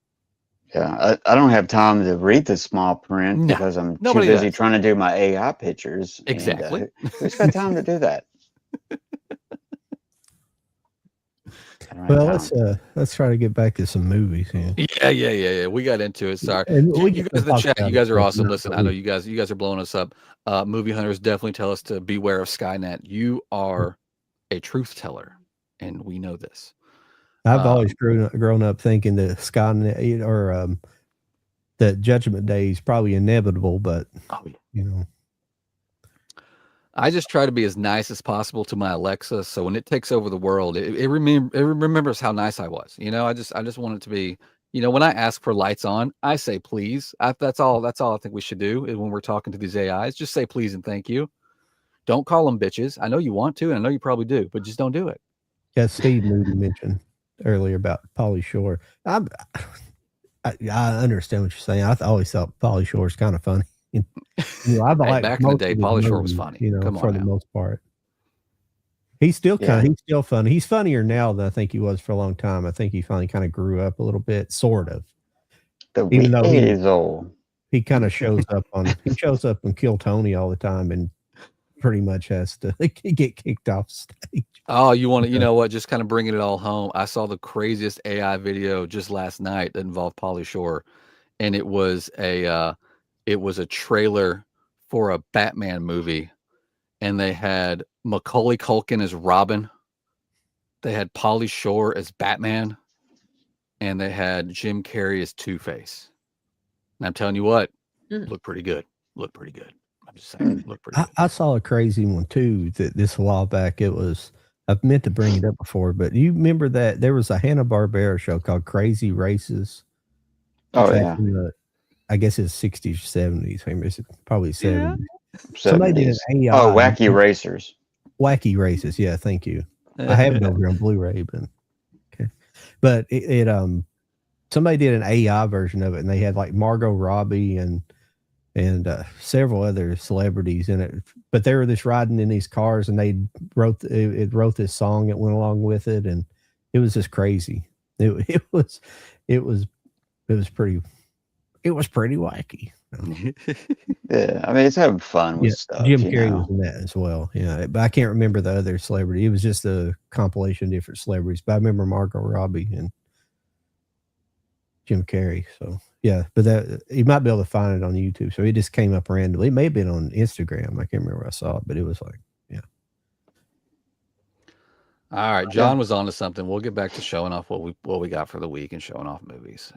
Yeah, I don't have time to read the small print No, because I'm too nobody busy does. trying to do my AI pictures. Exactly. And, who's got time to do that? I don't have Well, time. let's try to get back to some movies here. Yeah. We got into it. Sorry. And we You can guys in the talk chat, about you guys it, are but awesome. not Listen, I really. know you guys are blowing us up. Movie hunters definitely tell us to beware of Skynet. You are a truth teller, and we know this. I've always grown up thinking that Skynet or that Judgment Day is probably inevitable, but I just try to be as nice as possible to my Alexa, so when it takes over the world, it remembers how nice I was. I just want it to be. When I ask for lights on, I say please. That's all I think we should do is when we're talking to these AIs. Just say please and thank you. Don't call them bitches. I know you want to, and I know you probably do, but just don't do it. Yeah, Steve Moody mentioned earlier about Pauly Shore. I understand what you're saying. I always thought Pauly Shore is kind of funny. I've liked back in the most day, of his Pauly Shore was movies, funny. Come for on the now. most part. He's still he's still funny. He's funnier now than I think he was for a long time. I think he finally kind of grew up a little bit, sort of. Even though he kind of shows up on Kill Tony all the time and pretty much has to get kicked off stage. Oh, you know what? Just kind of bringing it all home. I saw the craziest AI video just last night that involved Pauly Shore, and it was a trailer for a Batman movie, and they had Macaulay Culkin as Robin, they had Pauly Shore as Batman, and they had Jim Carrey as Two-Face. And I'm telling you what, looked pretty good. I'm just saying, looked pretty good. I saw a crazy one too this a while back. I've meant to bring it up before, but you remember that there was a Hanna-Barbera show called Crazy Races? Oh, yeah. I guess it's 60s or 70s. Maybe it's probably 70s. Yeah. Somebody did an AI. Oh, Wacky Racers. Wacky Races. Yeah, thank you. I have it over on Blu-ray, but okay. But it somebody did an AI version of it, and they had like Margot Robbie and several other celebrities in it. But they were just riding in these cars, and they wrote this song that went along with it, and it was just crazy. It was pretty wacky. Yeah, I mean, it's having fun with stuff. Jim Carrey was in that as well. Yeah, but I can't remember the other celebrity. It was just a compilation of different celebrities. But I remember Margot Robbie and Jim Carrey. So yeah, but that you might be able to find it on YouTube. So it just came up randomly. It may have been on Instagram. I can't remember where I saw it, but it was like, yeah. All right, John was on to something. We'll get back to showing off what we got for the week and showing off movies.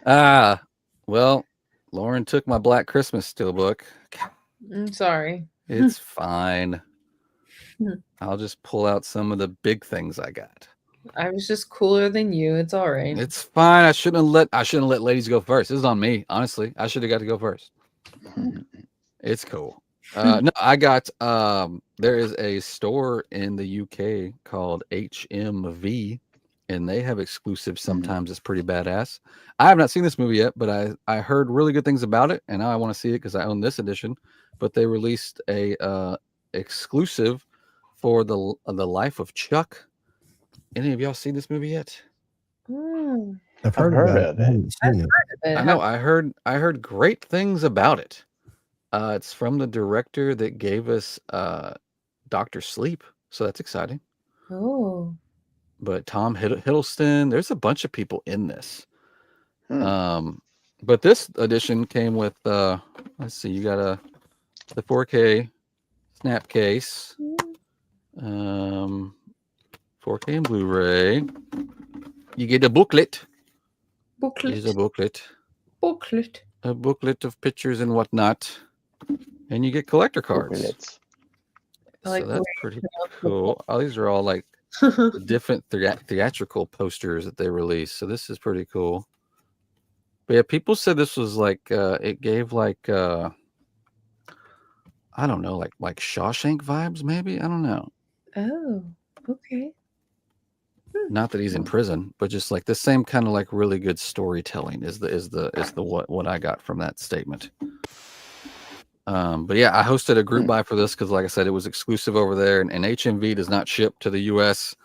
Well, Lauren took my Black Christmas steelbook. I'm sorry. It's fine. Hmm. I'll just pull out some of the big things I got. I was just cooler than you. It's all right. It's fine. I shouldn't have let ladies go first. This is on me, honestly. I should have got to go first. It's cool. No, I got there is a store in the UK called HMV, and they have exclusives sometimes. It's pretty badass. I have not seen this movie yet, but I heard really good things about it, and now I want to see it because I own this edition. But they released a exclusive for the Life of Chuck. Any of y'all seen this movie yet? I've heard about it. I haven't seen it. I know. I heard great things about it. It's from the director that gave us Dr. Sleep, so that's exciting. Oh. But Tom Hiddleston, there's a bunch of people in this. But this edition came with let's see, you got the 4K snap case, 4K and Blu-ray. You get a booklet. Here's a booklet. A booklet of pictures and whatnot. And you get collector cards. So that's pretty cool. Oh, these are all like different theatrical posters that they released. So this is pretty cool. But yeah, people said this was like it gave like I don't know, like Shawshank vibes, maybe. I don't know. Oh, okay. Not that he's in prison, but just like the same kind of like really good storytelling is the what I got from that statement. But yeah, I hosted a group buy for this because, like I said, it was exclusive over there, and HMV does not ship to the U.S.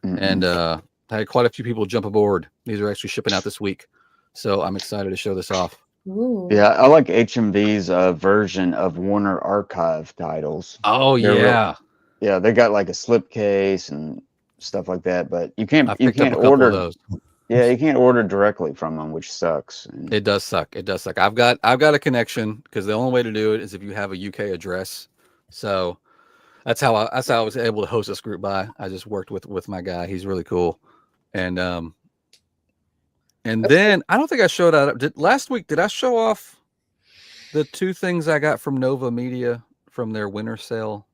And I had quite a few people jump aboard. These are actually shipping out this week, so I'm excited to show this off. Ooh. Yeah, I like HMV's version of Warner Archive titles. Oh yeah, yeah, they got like a slipcase and stuff like that, but you can't order those. Yeah, you can't order directly from them, which sucks. It does suck. It does suck. I've got a connection because the only way to do it is if you have a UK address. So that's how I was able to host this group buy. I just worked with my guy. He's really cool. And then I don't think I showed out. Last week, did I show off the two things I got from Nova Media from their winter sale?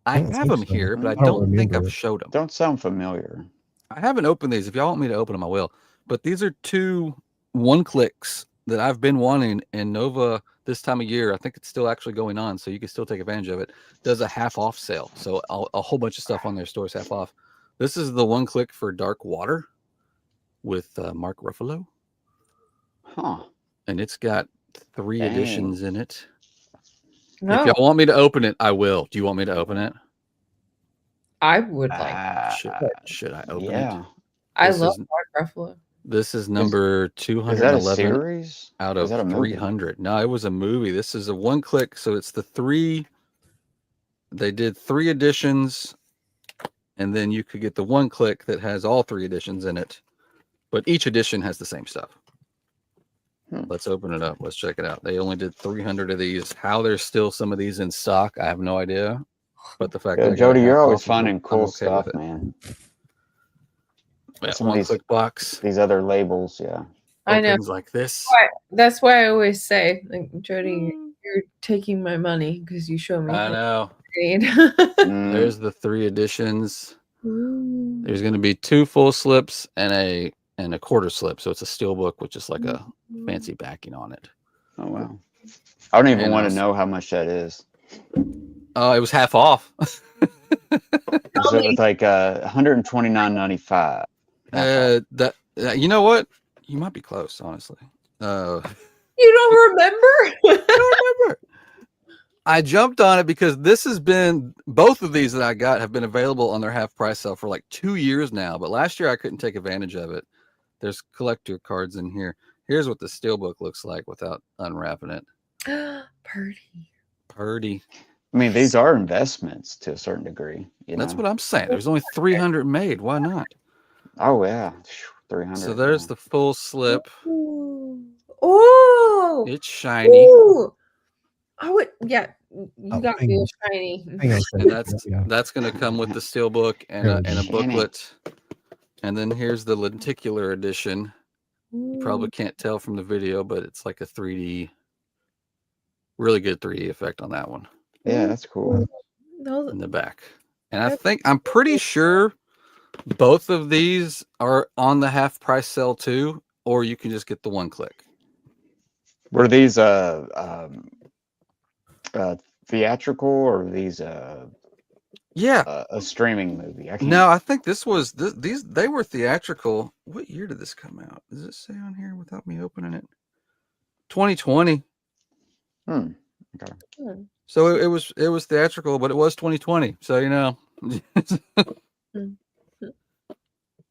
I have them here, but I don't think I've showed them. Don't sound familiar. I haven't opened these. If y'all want me to open them, I will. But these are 2 one-clicks that I've been wanting, and Nova this time of year, I think it's still actually going on, so you can still take advantage of it, does a half-off sale. So a whole bunch of stuff on their stores half off. This is the one-click for Dark Water with Mark Ruffalo. Huh. And it's got 3 editions in it. No. If y'all want me to open it, I will. Do you want me to open it? I would like. Should I open it? Yeah. I love Mark Ruffalo. This is number 211 series? Out of 300. No, it was a movie. This is a one-click, so it's the 3. They did 3 editions, and then you could get the one-click that has all 3 editions in it. But each edition has the same stuff. Let's open it up. Let's check it out. They only did 300 of these. How there's still some of these in stock, I have no idea. But the fact that Jody, you're always finding cool stuff, man. Yeah, one-click box. These other labels, yeah. I know. Things like this. That's why I always say, like, Jody, you're taking my money because you show me. I know. There's the 3 editions. Ooh. There's going to be 2 full slips and a quarter slip, so it's a steel book with just like a fancy backing on it. Oh wow! I don't even want to know how much that is. Oh, it was half off. So it was like $129.95. That you know what? You might be close, honestly. You don't remember? I don't remember. I jumped on it because both of these that I got have been available on their half price sale for like 2 years now. But last year I couldn't take advantage of it. There's collector cards in here. Here's what the steelbook looks like without unwrapping it. Purdy. I mean, these are investments to a certain degree. That's what I'm saying. There's only 300 made. Why not? Oh yeah, 300. So there's the full slip. Oh, it's shiny. Ooh. I would, yeah. You got me a shiny. And that's going to come with the steelbook and a booklet. And then here's the lenticular edition. You probably can't tell from the video, but it's like a 3D, really good 3D effect on that one Yeah, that's cool. in the back. And I'm pretty sure both of these are on the half price sale too, or you can just get the one click. Were these theatrical or were these Yeah. a streaming movie? I can't. No, I think this was these they were theatrical. What year did this come out? Does it say on here without me opening it? 2020. Okay. So it was theatrical, but it was 2020. So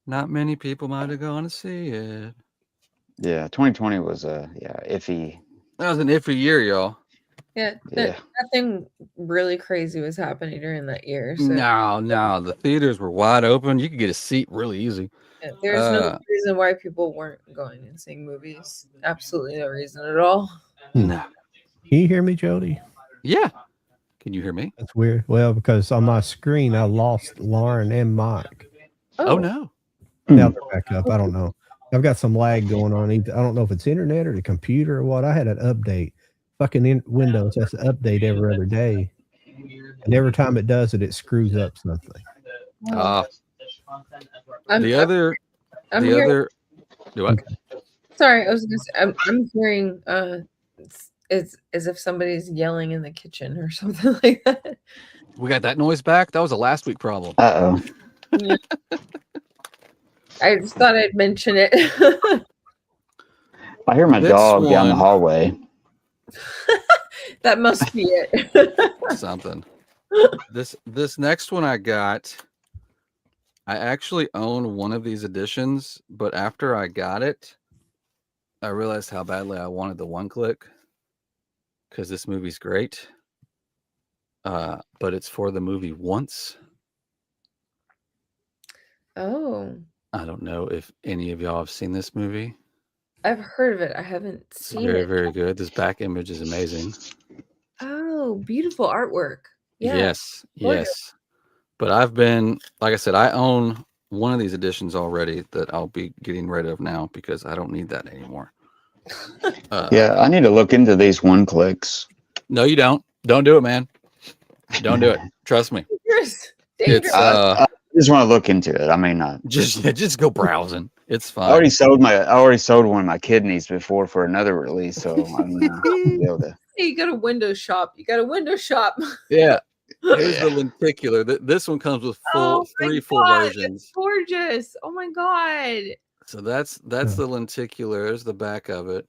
not many people might have gone to see it. Yeah, 2020 was iffy. That was an iffy year, y'all. Yeah, nothing really crazy was happening during that year. So. No, the theaters were wide open. You could get a seat really easy. Yeah, there's no reason why people weren't going and seeing movies. Absolutely no reason at all. No. Can you hear me, Jody? Yeah. Can you hear me? That's weird. Well, because on my screen I lost Lauren and Mike. Oh no. Now they're back up. I don't know. I've got some lag going on. I don't know if it's internet or the computer or what. I had an update. Fucking Windows has to update every other day. And every time it does it, it screws up something. The other do what? Sorry, I was gonna say I'm hearing it's as if somebody's yelling in the kitchen or something like that. We got that noise back. That was a last week problem. Uh-oh. Yeah. I just thought I'd mention it. I hear my dog down the hallway. That must be it. Something. This next one I got, I actually own one of these editions, but after I got it, I realized how badly I wanted the one click because this movie's great. But it's for the movie Once. Oh. I don't know if any of y'all have seen this movie. I've heard of it. I haven't seen it. Very, very good. This back image is amazing. Oh, beautiful artwork. Yeah. Yes, yes. But I've been, like I said, I own one of these editions already that I'll be getting rid of now because I don't need that anymore. Yeah, I need to look into these one clicks. No, you don't. Don't do it, man. Don't do it. Trust me. Dangerous. I just want to look into it. I may not. Just go browsing. It's fine. I already sold one of my kidneys before for another release, so I'm gonna be able to. Hey, you got a window shop. Yeah. Here's the lenticular. This one comes with three full versions. It's gorgeous. Oh my god. So that's the lenticular. There's the back of it.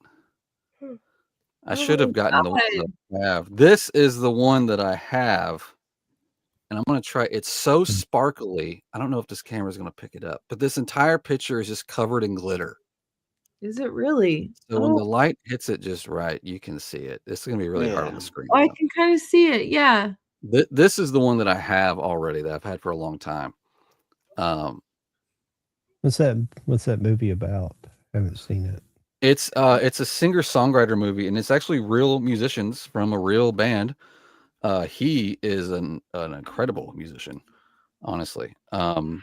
I should have gotten the one that I have. This is the one that I have. And I'm going to try. It's so sparkly. I don't know if this camera is going to pick it up, but this entire picture is just covered in glitter. Is it really? So when the light hits it just right, you can see it. This is going to be really hard on the screen. Oh, I can kind of see it. Yeah. This is the one that I have already that I've had for a long time. What's that movie about? I haven't seen it. It's a singer-songwriter movie, and it's actually real musicians from a real band. He is an incredible musician, honestly. Glenn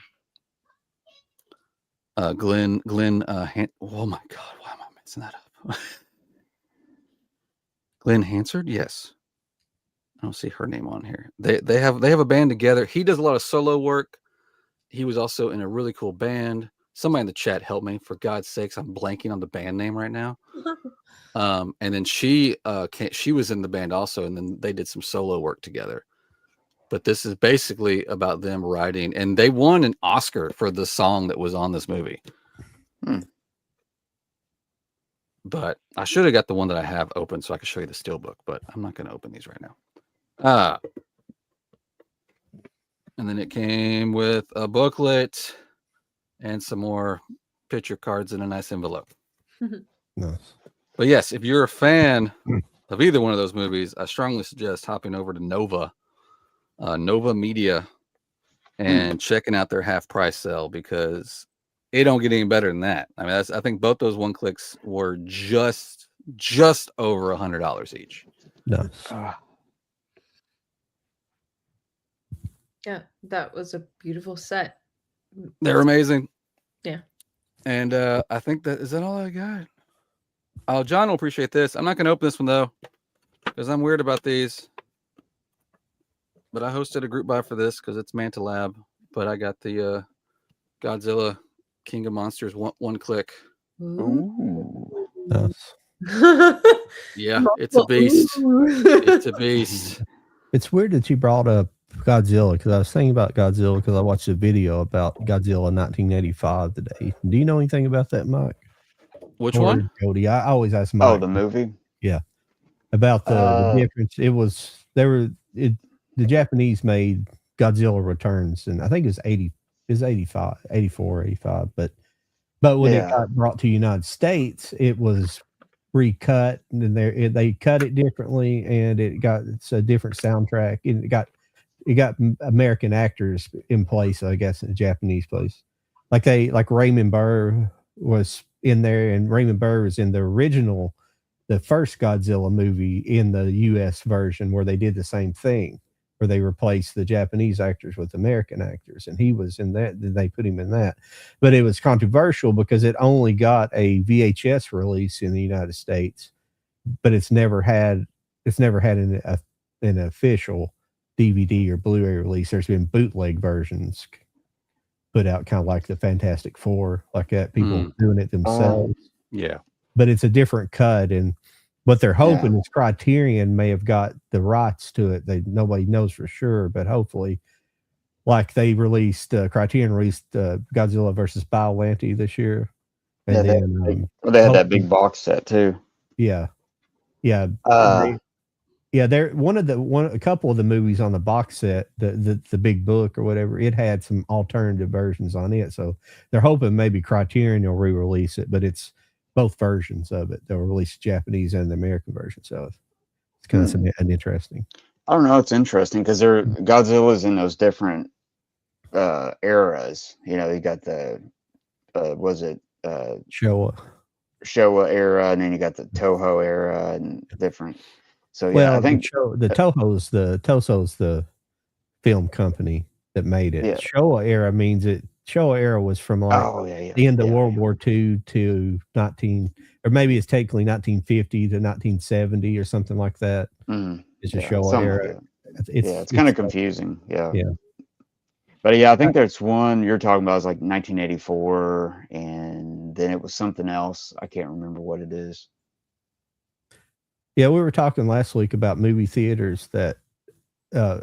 oh my god, why am I messing that up? Glenn Hansard? Yes. I don't see her name on here. They have a band together. He does a lot of solo work. He was also in a really cool band. Somebody in the chat help me. For God's sakes, I'm blanking on the band name right now. And then she was in the band also, and then they did some solo work together. But this is basically about them writing, and they won an Oscar for the song that was on this movie. But I should have got the one that I have open so I could show you the steelbook, but I'm not going to open these right now. And then it came with a booklet and some more picture cards in a nice envelope. Nice. But yes, if you're a fan of either one of those movies, I strongly suggest hopping over to Nova Media and checking out their half price sale, because it don't get any better than that. I mean, I think both those one clicks were just over $100 each. Nice. Yeah, that was a beautiful set. They're amazing. Yeah. And I think is that all I got? Oh, John will appreciate this. I'm not going to open this one though, because I'm weird about these. But I hosted a group buy for this because it's Manta Lab. But I got the Godzilla King of Monsters one click. Ooh. Nice. Yeah, it's a beast. It's a beast. It's weird that you brought up Godzilla because I was thinking about Godzilla because I watched a video about Godzilla 1985 today. Do you know anything about that, Mike? Which Or one? Cody? I always ask Mike. Oh, the movie? Yeah. About the difference. It was the Japanese made Godzilla Returns, and I think it was 85, 84, 85. But when it got brought to the United States, it was recut, and then they cut it differently, and it's a different soundtrack, and it got American actors in place, I guess, in the Japanese place. Like Raymond Burr was in there, and Raymond Burr was in the original, the first Godzilla movie in the US version, where they did the same thing, where they replaced the Japanese actors with American actors, and he was in that. They put him in that, but it was controversial because it only got a VHS release in the United States, but it's never had an official DVD or Blu-ray release. There's been bootleg versions put out, kind of like the Fantastic Four, like that, people doing it themselves. Yeah. But it's a different cut, and what they're hoping is Criterion may have got the rights to it. Nobody knows for sure, but hopefully, like they released Criterion released Godzilla versus Biollante this year, and they had that big box set too. Yeah. They're a couple of the movies on the box set, the big book or whatever, it had some alternative versions on it. So they're hoping maybe Criterion will re-release it, but it's both versions of it. They'll release the Japanese and the American version. So it's kind of an interesting. I don't know. It's interesting because Godzilla's in those different eras. You know, you got the Showa era, and then you got the Toho era and different. So yeah, I think Toho's the film company that made it. Yeah. Showa era means Showa era was from the end of World War II to or maybe it's technically 1950 to 1970 or something like that. It's a Showa era. Like it's kind of confusing. Yeah. But yeah, I think there's one you're talking about is like 1984, and then it was something else. I can't remember what it is. Yeah, we were talking last week about movie theaters that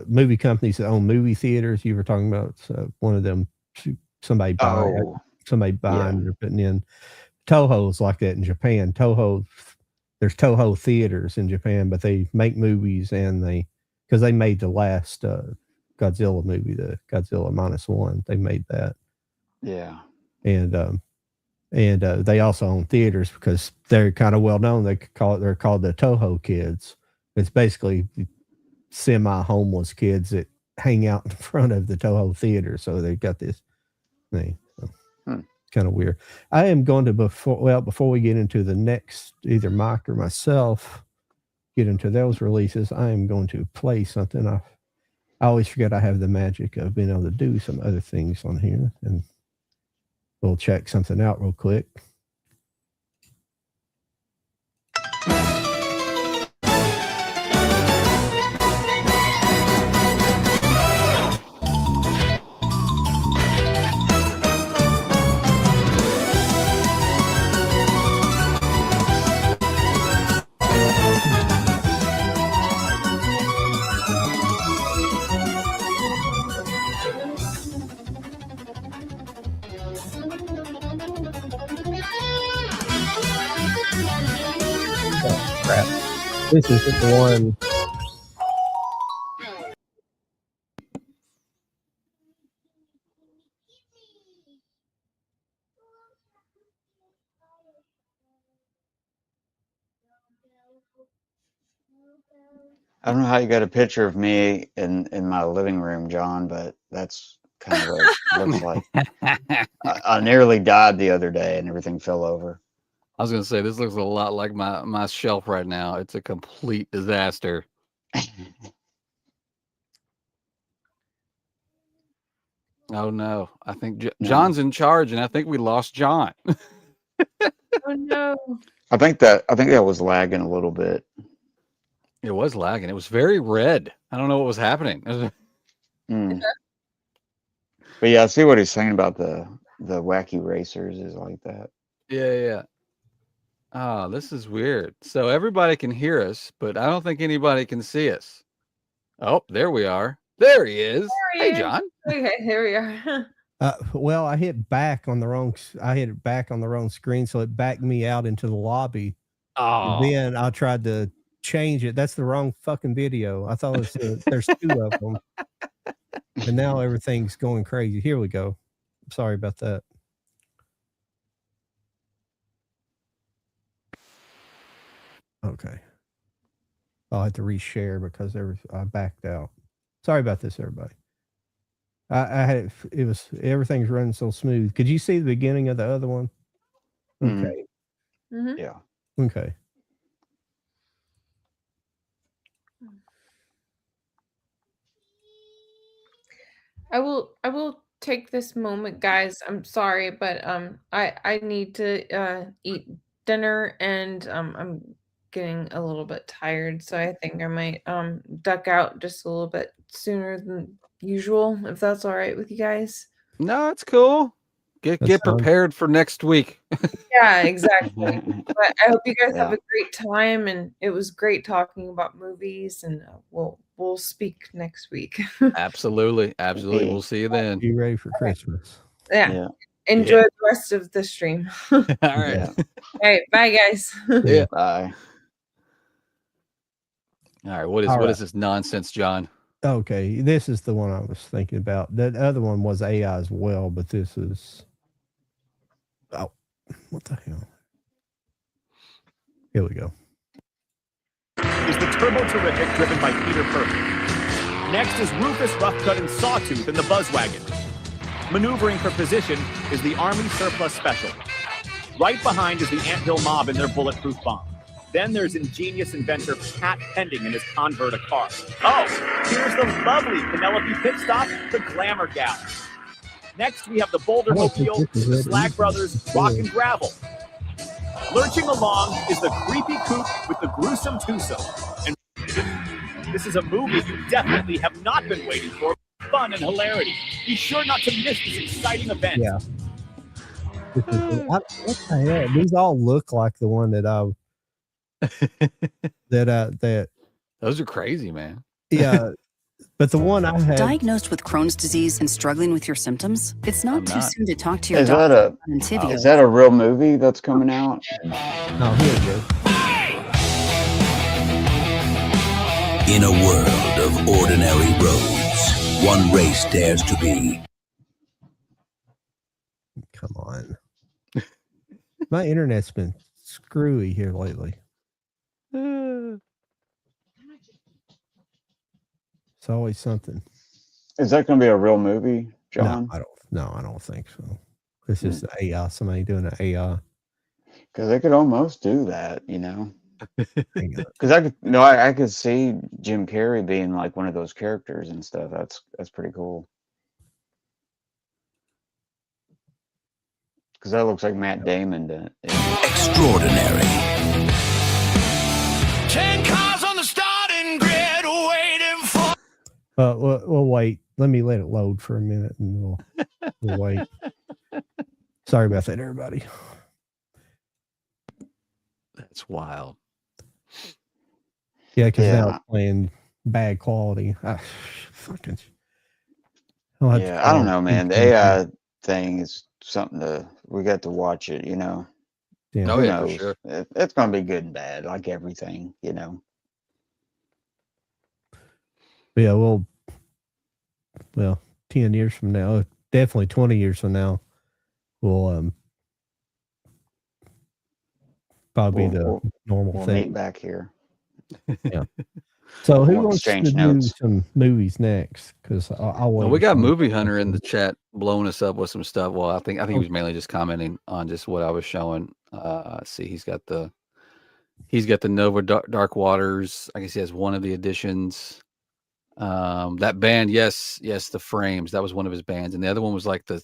movie companies that own movie theaters. You were talking about one of them, somebody buying or putting in. Toho's like that in Japan. There's Toho theaters in Japan, but they make movies, and because they made the last Godzilla movie, the Godzilla -1. They made that. Yeah. And they also own theaters because they're kind of well known. They're called the Toho kids. It's basically semi-homeless kids that hang out in front of the Toho theater. So they've got this thing. So it's kind of weird. I am going to before we get into the next, either Mike or myself get into those releases, I am going to play something. I always forget I have the magic of being able to do some other things on here, and we'll check something out real quick. This isn't the one. I don't know how you got a picture of me in my living room, John, but that's kind of what it looks like. I nearly died the other day and everything fell over. I was going to say, this looks a lot like my shelf right now. It's a complete disaster. Oh no, I think No. John's in charge, and I think we lost John. Oh no. I think that was lagging a little bit. It was lagging. It was very red. I don't know what was happening. Mm. But yeah, I see what he's saying about the wacky racers is like that. Yeah. Ah, this is weird. So everybody can hear us, but I don't think anybody can see us. Oh, there we are. There he is. Hey, John. Okay, here we are. Well, I hit back on the wrong. I hit it back on the wrong screen, so it backed me out into the lobby. Oh, Then I tried to change it. That's the wrong fucking video. I thought it was, there's two of them, and now everything's going crazy. Here we go. Sorry about that. Okay. I'll have to reshare because I backed out. Sorry about this, everybody. I had it was everything's running so smooth. Could you see the beginning of the other one? Okay. Mhm. Yeah. Okay. I will take this moment, guys. I'm sorry, but I need to eat dinner, and I'm getting a little bit tired, so I think I might duck out just a little bit sooner than usual, if that's all right with you guys. no, it's cool. Get That's fine. prepared for next week. Yeah, exactly. But I hope you guys have Yeah. a great time, and it was great talking about movies, and we'll speak next week. Absolutely. We'll see you then. You ready for Christmas? Yeah. Yeah. Enjoy the rest of the stream. All right. Yeah. All right, bye guys. Yeah. Bye. All right. What is this nonsense, John? Okay, this is the one I was thinking about. That other one was AI as well, but this is what the hell? Here we go. Is the Turbo Terrific driven by Peter Perfect. Next is Rufus Roughcut and Sawtooth in the Buzzwagon. Maneuvering for position is the Army Surplus Special. Right behind is the Anthill Mob in their bulletproof bomb. Then there's ingenious inventor Pat Pending in his Converta car. Oh, here's the lovely Penelope Pit Stop, the Glamour Gal. Next, we have the Boulder Mobile, the Slag Brothers, Rock and Gravel. Lurching along is the Creepy Coupe with the Gruesome Twosome. And this is a movie you definitely have not been waiting for. Fun and hilarity. Be sure not to miss this exciting event. Yeah. What the hell? These all look like the one that that Those are crazy, man. yeah. But the one I had Diagnosed with Crohn's disease and struggling with your symptoms? It's I'm not too not. soon to talk to your Is doctor that about Entyvio. is that a real movie that's coming out? no, here it is. In a world of ordinary roads, one race dares to be. Come on. My internet's been screwy here lately. It's always something. Is that going to be a real movie, John? No, I don't think so. It's just AI, somebody doing an AI. Because they could almost do that, you know. Hang on. Because I could see Jim Carrey being like one of those characters and stuff. That's pretty cool. Because that looks like Matt Damon did it. Extraordinary. 10 cars on the starting grid waiting for. We'll wait. Let me let it load for a minute and we'll wait. Sorry about that, everybody. That's wild. Yeah, because now Yeah. it's playing bad quality. Fucking. Yeah, I don't know, man. The AI thing is something we got to watch it, you know. Yeah. Oh, Who yeah, for knows? sure. It's going to be good and bad, like everything, you know. Yeah, well, 10 years from now, definitely 20 years from now, we'll probably be the normal We'll thing. meet back here. Yeah. So who We'll wants to exchange do notes. some movies next? Because I'll wait. Well, we got Movie Hunter in the chat blowing us up with some stuff. Well, I think he was mainly just commenting on just what I was showing. Let's see, he's got the Nova Dark Waters. I guess he has one of the editions. That band, yes, the Frames. That was one of his bands, and the other one was like the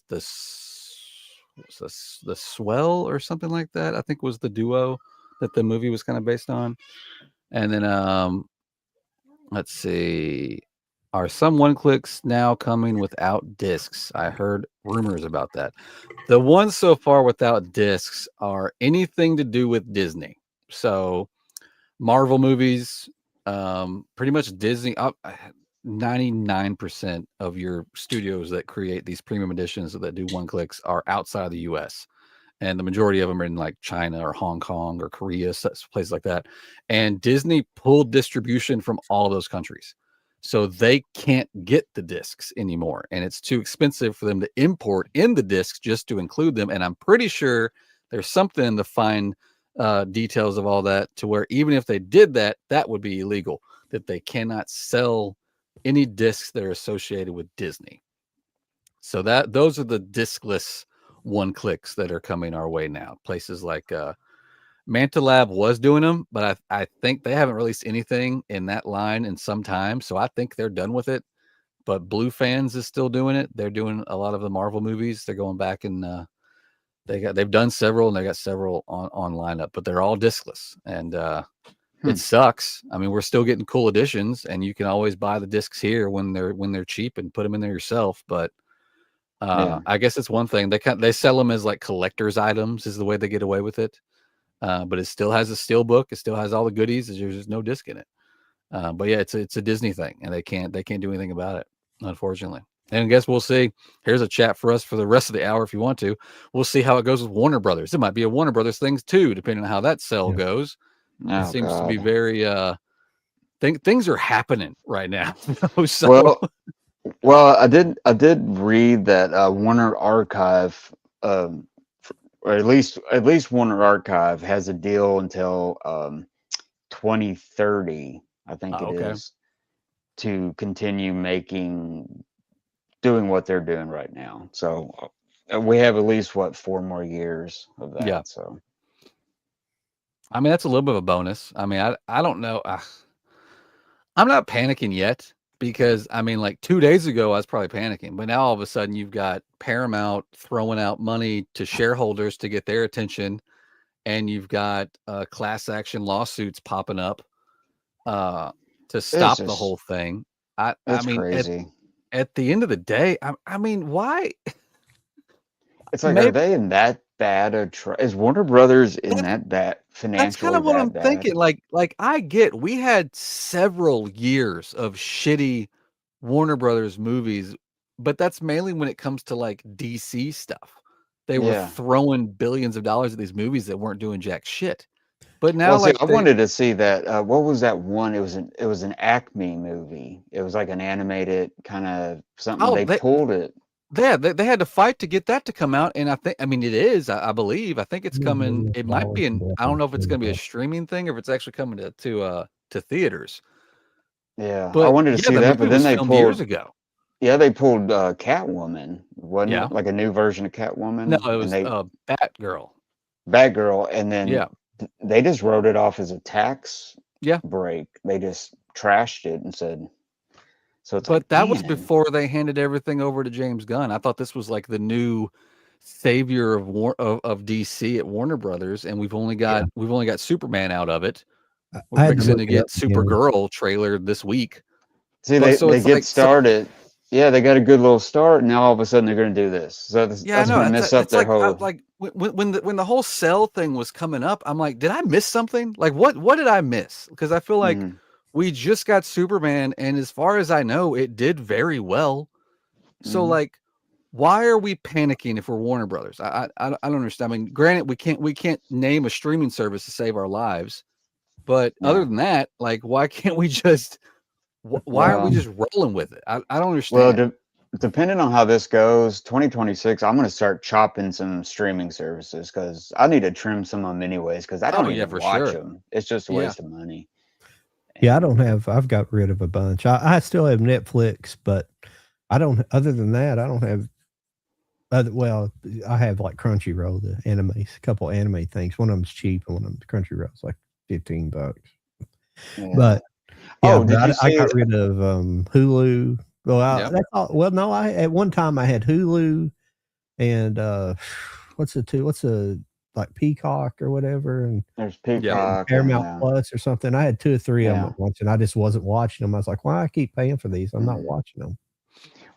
Swell or something like that. I think was the duo that the movie was kind of based on. And then let's see. Are some one clicks now coming without discs? I heard rumors about that. The ones so far without discs are anything to do with Disney. So Marvel movies, pretty much Disney. 99% of your studios that create these premium editions that do one clicks are outside of the US. And the majority of them are in like China or Hong Kong or Korea, places like that. And Disney pulled distribution from all of those countries. So they can't get the discs anymore. And it's too expensive for them to import in the discs just to include them. And I'm pretty sure there's something in the fine details of all that to where even if they did that, that would be illegal, that they cannot sell any discs that are associated with Disney. So those are the discless one clicks that are coming our way now. Places like Manta Lab was doing them, but I think they haven't released anything in that line in some time. So I think they're done with it. But Blue Fans is still doing it. They're doing a lot of the Marvel movies. They're going back and they've done several, and they got several on lineup, but they're all discless. And it sucks. I mean, we're still getting cool editions, and you can always buy the discs here when they're cheap and put them in there yourself. But I guess it's one thing. They sell them as like collector's items is the way they get away with it. But it still has a steel book. It still has all the goodies. There's just no disc in it. But yeah, it's a Disney thing, and they can't do anything about it, unfortunately. And I guess we'll see. Here's a chat for us for the rest of the hour if you want to. We'll see how it goes with Warner Brothers. It might be a Warner Brothers thing too, depending on how that sell goes. It seems to be very things are happening right now. So. Well, I did read that Warner Archive, or at least Warner Archive has a deal until 2030, I think it is, to continue doing what they're doing right now. So we have at least 4 more years of that. Yeah. So I mean, that's a little bit of a bonus. I mean, I don't know. I'm not panicking yet because, I mean, like 2 days ago, I was probably panicking. But now all of a sudden, you've got Paramount throwing out money to shareholders to get their attention. And you've got class action lawsuits popping up to stop the whole thing. I mean, crazy. At the end of the day, I mean, why? It's like, are they in that bad is Warner Brothers in that bad financially? That's kind of what I'm thinking. Like I get, we had several years of shitty Warner Brothers movies, but that's mainly when it comes to like DC stuff. They were throwing billions of dollars at these movies that weren't doing jack shit. But now, I wanted to see that. What was that one? It was an Acme movie. It was like an animated kind of something. They pulled it. They had to fight to get that to come out, and I mean, it is. I believe. I think it's coming. It might be I don't know if it's going to be a streaming thing or if it's actually coming to theaters. Yeah, but I wanted to see that, but then they pulled years ago. Yeah, they pulled Catwoman, wasn't it? Like a new version of Catwoman. No, it was Batgirl. Batgirl, and then they just wrote it off as a tax break. They just trashed it and said. So it's but that was before they handed everything over to James Gunn. I thought this was like the new savior of DC at Warner Brothers, and we've only got Superman out of it. We're fixing to get Supergirl trailer this week. See, they get started. Yeah, they got a good little start, and now all of a sudden they're going to do this. So that's going to mess up their whole. Like when the whole Cell thing was coming up, I'm like, did I miss something? Like what did I miss? Because I feel like. We just got Superman, and as far as I know, it did very well. So, like, why are we panicking if we're Warner Brothers? I don't understand. I mean, granted, we can't name a streaming service to save our lives, but other than that, like, why can't we just? Why aren't we just rolling with it? I don't understand. Well, depending on how this goes, 2026, I'm going to start chopping some streaming services because I need to trim some of them anyways because I don't even watch them. It's just a waste of money. Yeah, I've got rid of a bunch. I still have Netflix, but I don't, other than that, I don't have, I have like Crunchyroll, the a couple anime things. One of them's cheap and one of them's Crunchyroll's like $15. Yeah. But Yeah, Oh, did but you I see? got rid of Hulu. Well, Yep. that's all. Well, no, I at one time I had Hulu and what's the two? What's a like Peacock or whatever, and There's Peacock Paramount and Plus or something. I had 2 or 3 of them yeah. at once, and I just wasn't watching them. I was like, "Why I keep paying for these? I'm not watching them."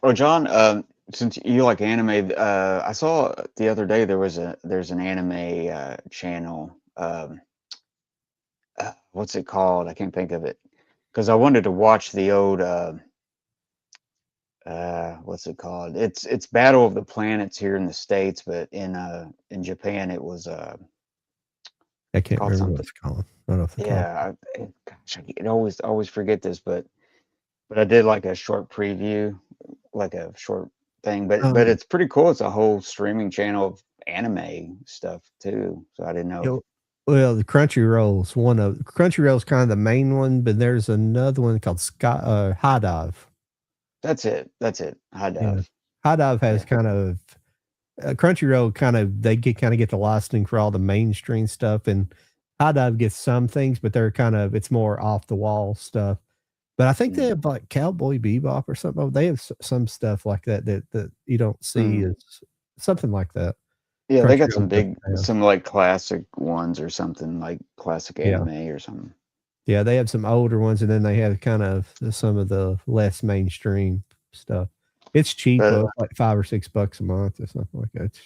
Well, John, since you like anime, I saw the other day there's an anime channel. What's it called? I can't think of it because I wanted to watch the old. What's it called? It's Battle of the Planets here in the States, but in Japan it was I can't called remember what something. it's called. I don't know if it's Yeah, gosh, I always forget this, but I did like a short preview, like a short thing, but it's pretty cool. It's a whole streaming channel of anime stuff too. So I didn't know. you know, well, the Crunchyroll's one of Crunchyroll's kind of the main one, but there's another one called High Dive. That's it. High Yeah. Dive. High Dive has Yeah. kind of Crunchyroll they get the licensing for all the mainstream stuff, and High Dive gets some things, but it's more off the wall stuff. But I think they have like Cowboy Bebop or something. They have some stuff like that you don't see as something like that. Yeah, they got Crunchyroll doesn't have. some like classic ones or something like classic Yeah. anime or something. Yeah, they have some older ones, and then they have kind of some of the less mainstream stuff. It's cheap, But though, like $5 or $6 a month or something like that.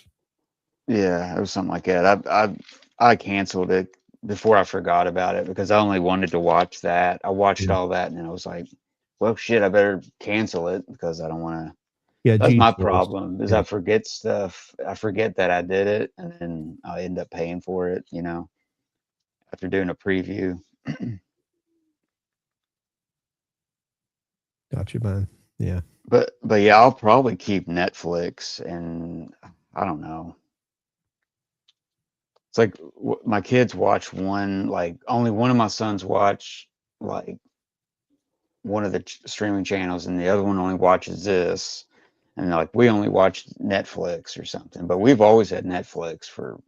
yeah, it was something like that. I canceled it before I forgot about it because I only wanted to watch that. I watched all that and then I was like, well, shit, I better cancel it because I don't want to. Yeah, That's my G-force. problem is Yeah. I forget stuff. I forget that I did it and then I end up paying for it, after doing a preview. Gotcha, man. Yeah. But yeah, I'll probably keep Netflix and I don't know. It's like my kids watch only one of my sons watch like one of the streaming channels and the other one only watches this. And like we only watch Netflix or something, but we've always had Netflix for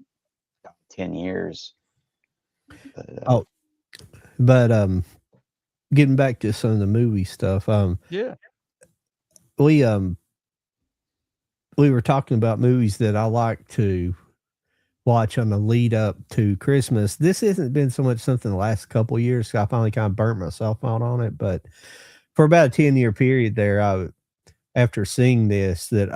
10 years. But getting back to some of the movie stuff, Yeah. we were talking about movies that I like to watch on the lead up to Christmas. This hasn't been so much something the last couple of years. So I finally kind of burnt myself out on it, but for about a 10-year period there, after seeing this, that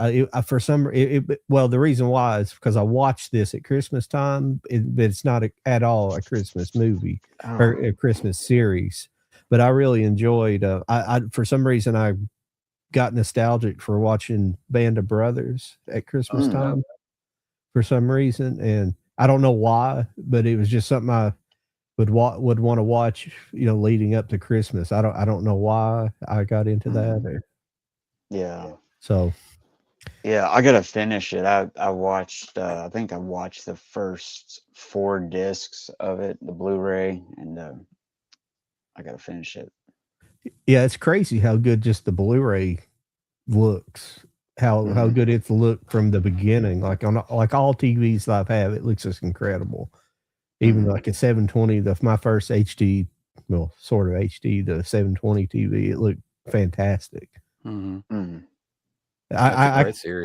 the reason why is because I watched this at Christmas time, but it's not at all a Christmas movie or a Christmas series. But I really enjoyed. I for some reason I got nostalgic for watching Band of Brothers at Christmas time for some reason, and I don't know why, but it was just something I would want to watch, leading up to Christmas. I don't know why I got into that. Yeah. So yeah, I gotta finish it. I watched I think I watched the first 4 discs of it, the Blu-ray, and I gotta finish it. yeah, it's crazy how good just the Blu-ray looks. How good it's looked from the beginning. Like on all TVs that I've had, it looks just incredible. Even like a 720, my first HD, well, sort of HD, the 720 TV, it looked fantastic. I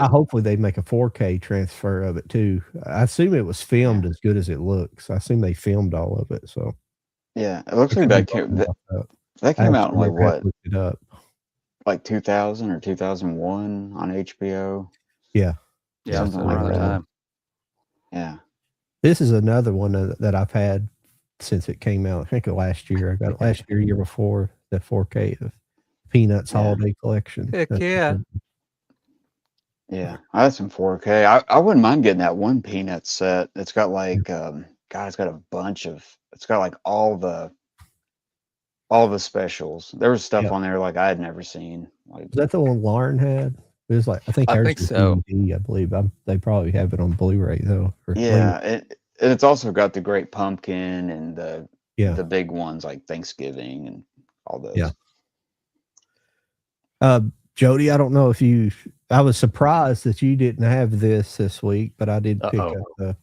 hopefully they make a 4K transfer of it too. I assume it was filmed as good as it looks. I assume they filmed all of it. So yeah, it looks like that came out in like what? Look it up. Like 2000 or 2001 on HBO. Yeah. Something like that. Time. Yeah. This is another one that I've had since it came out. I think last year. I got it last year before, the 4K of Peanuts Holiday Collection. Heck yeah. Yeah, I had some 4K. I wouldn't mind getting that one Peanuts set. It's got like it's got a bunch of. It's got like all the specials. There was stuff on there like I had never seen. Like, is that the one Lauren had? It was like I think so. DVD, I believe. They probably have it on Blu-ray though. Yeah, it's also got the Great Pumpkin and the big ones like Thanksgiving and all those. Yeah. Jody, I don't know if I was surprised that you didn't have this week, but I did pick up the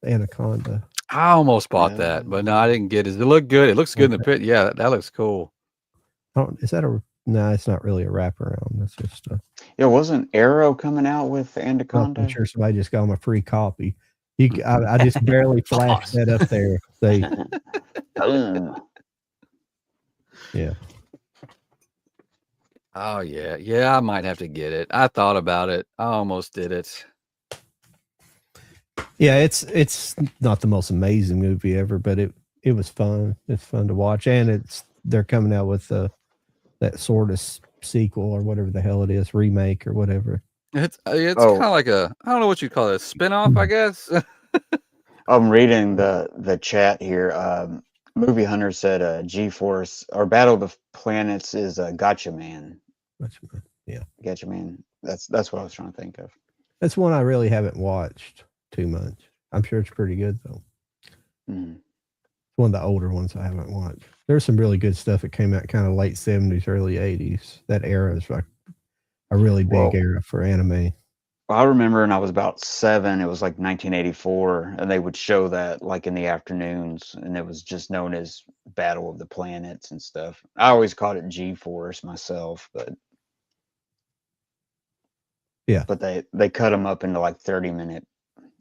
Anaconda. I almost bought that, but no, I didn't get it. Does it look good? It looks good in the pit. Yeah, that looks cool. Is that a no? It's not really a wraparound. That's just a. Yeah, wasn't Arrow coming out with I'm Anaconda? sure somebody just got them a free copy. I just barely flashed that up there. Yeah. Oh yeah, I might have to get it. I thought about it. I almost did it. Yeah, it's not the most amazing movie ever, but it was fun. It's fun to watch, and they're coming out with that sort of sequel or whatever the hell it is, remake or whatever. It's kind of like I don't know what you call it, a spinoff, I guess. I'm reading the chat here. Movie Hunter said G-Force or Battle of the Planets is Gotcha Man. Yeah, Gotcha Man. That's what I was trying to think of. That's one I really haven't watched too much. I'm sure it's pretty good though. Mm. It's one of the older ones I haven't watched. There's some really good stuff that came out kind of late 70s, early 80s. That era is like a really big era for anime. I remember when I was about 7, it was like 1984, and they would show that like in the afternoons, and it was just known as Battle of the Planets and stuff. I always called it G-Force myself, but yeah. But they cut them up into like 30-minute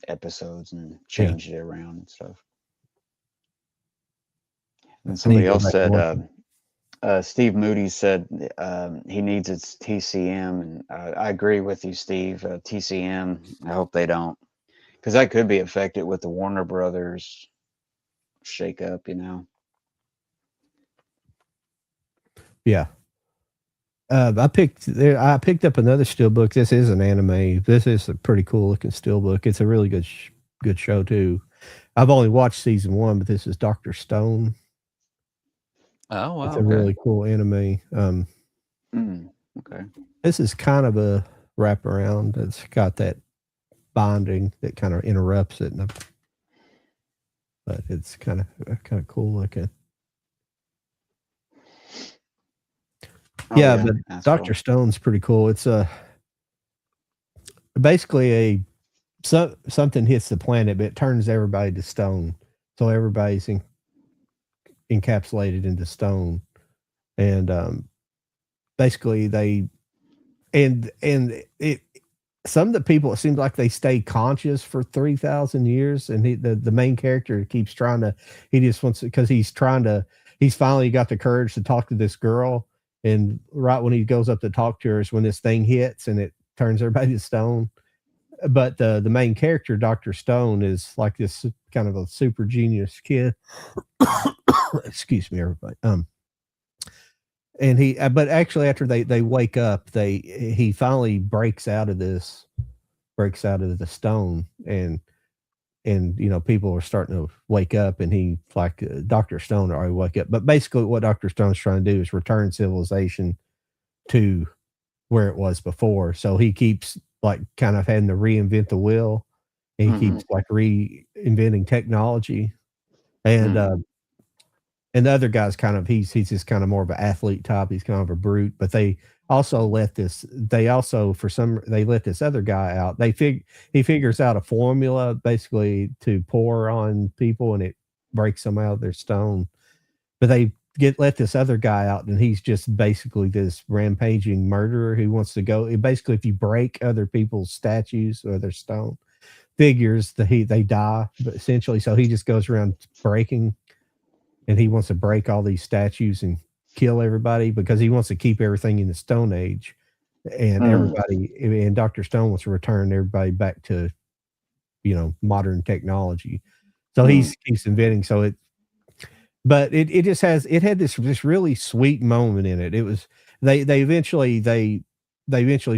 episodes and changed it around and stuff. And somebody else said, Steve Moody said he needs its TCM, and I agree with you, Steve. TCM, I hope they don't, because that could be affected with the Warner Brothers shakeup, you know. Yeah. I picked up another steelbook. This is an anime. This is a pretty cool looking steelbook. It's a really good show too. I've only watched season 1, but this is Dr. Stone. Oh wow, it's a really cool anime. Okay. This is kind of a wraparound. It's got that binding that kind of interrupts it, but it's kind of cool looking. Yeah, but Dr. Stone's pretty cool. It's basically something hits the planet, but it turns everybody to stone. So everybody's encapsulated into stone, and basically some of the people, it seems like they stay conscious for 3,000 years, and the main character keeps trying to. He just wants to, because he's finally got the courage to talk to this girl. And right when he goes up to talk to her is when this thing hits and it turns everybody to stone. But the main character, Dr. Stone, is like this kind of a super genius kid. Excuse me, everybody. And but actually after they wake up, he finally breaks out of the stone, and people are starting to wake up, and he Dr. Stone already wake up. But basically what Dr. Stone's trying to do is return civilization to where it was before. So he keeps kind of having to reinvent the wheel, and he keeps reinventing technology. And the other guy's he's just kind of more of an athlete type. He's kind of a brute, but they let this other guy out. He figures out a formula basically to pour on people, and it breaks them out of their stone. But they let this other guy out, and he's just basically this rampaging murderer who wants to go. Basically, if you break other people's statues or their stone figures, they die. But essentially, so he just goes around breaking. And he wants to break all these statues and kill everybody because he wants to keep everything in the Stone Age, and and Dr. Stone wants to return everybody back to, modern technology. So he keeps inventing. So but it had this really sweet moment in it. It was, they eventually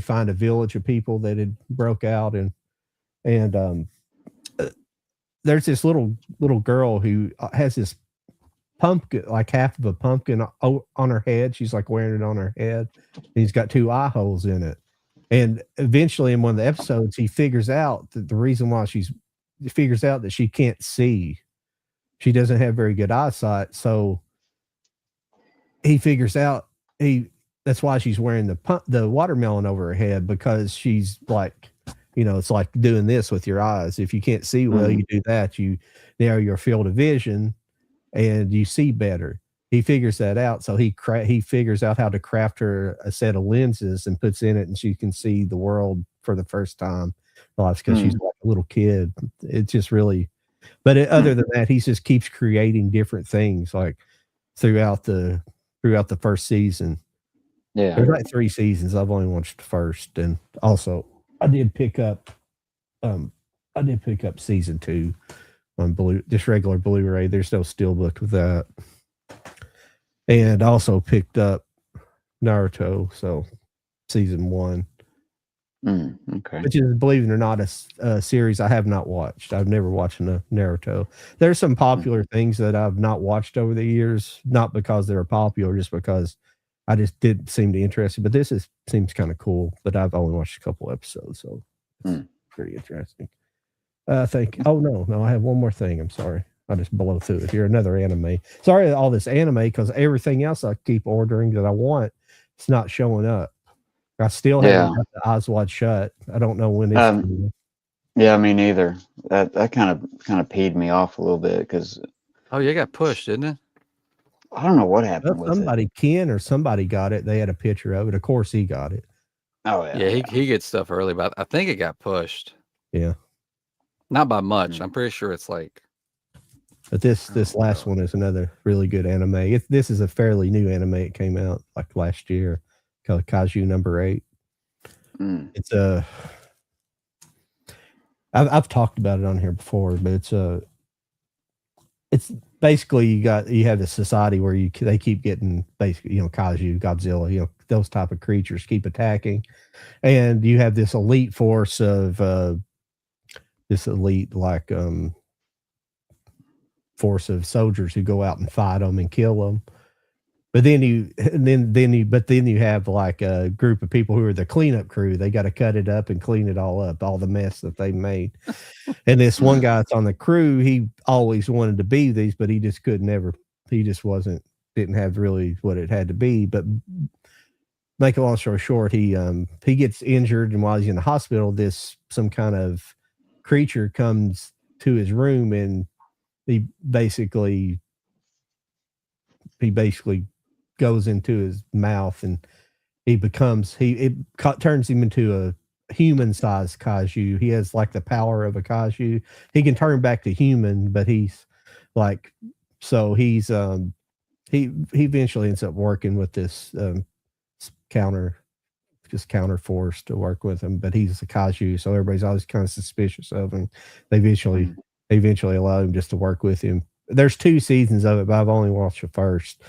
find a village of people that had broke out, and there's this little girl who has this pumpkin, like half of a pumpkin on her head. She's wearing it on her head, and he's got 2 eye holes in it. And eventually in one of the episodes, he figures out that the reason why she can't see, she doesn't have very good eyesight. So he figures out that's why she's wearing the watermelon over her head, because she's it's like doing this with your eyes. If you can't see well, you do that, you narrow your field of vision and you see better. he figures that out. So he figures out how to craft her a set of lenses and puts in it, and she can see the world for the first time. Well, it's because she's like a little kid. It's just really, but other than that, he just keeps creating different things like throughout the first season. Yeah. There's like 3 seasons. I've only watched the first, and also I did pick up season 2 on just regular Blu-ray. There's no steelbook with that. And also picked up Naruto, so season 1. Okay. Which is, believe it or not, a series I have not watched. I've never watched Naruto. There's some popular things that I've not watched over the years, not because they were popular, just because I just didn't seem to interest. But this seems kind of cool. But I've only watched a couple episodes, so it's pretty interesting. I think. Oh no, I have one more thing. I'm sorry. I just blow through it here. Another anime. Sorry, all this anime, because everything else I keep ordering that I want, it's not showing up. I still haven't got the Eyes Wide Shut. I don't know when it's coming. Yeah, me neither. That kind of peed me off a little bit because. Oh, you got pushed, didn't it? I don't know what happened with it. Ken or somebody got it. They had a picture of it. Of course, he got it. Oh yeah. Yeah, he gets stuff early, but I think it got pushed. Yeah. Not by much. I'm pretty sure it's like. But this last one is another really good anime. This is a fairly new anime. It came out like last year, called Kaiju number 8. It's I've talked about it on here before, but it's basically you have a society where they keep getting basically, Kaiju, Godzilla, those type of creatures keep attacking, and you have this elite force of force of soldiers who go out and fight them and kill them. But then you have like a group of people who are the cleanup crew. They got to cut it up and clean it all up, all the mess that they made. And this one guy that's on the crew, he always wanted to be these, but he just didn't have really what it had to be. But make a long story short, he gets injured, and while he's in the hospital, some kind of creature comes to his room, and he basically goes into his mouth, and it turns him into a human-sized kaiju. He has like the power of a kaiju. He can turn back to human, but he eventually ends up working with this counter force to work with him, but he's a kaiju, so everybody's always kind of suspicious of him. They eventually allow him just to work with him. There's 2 seasons of it, but I've only watched the first.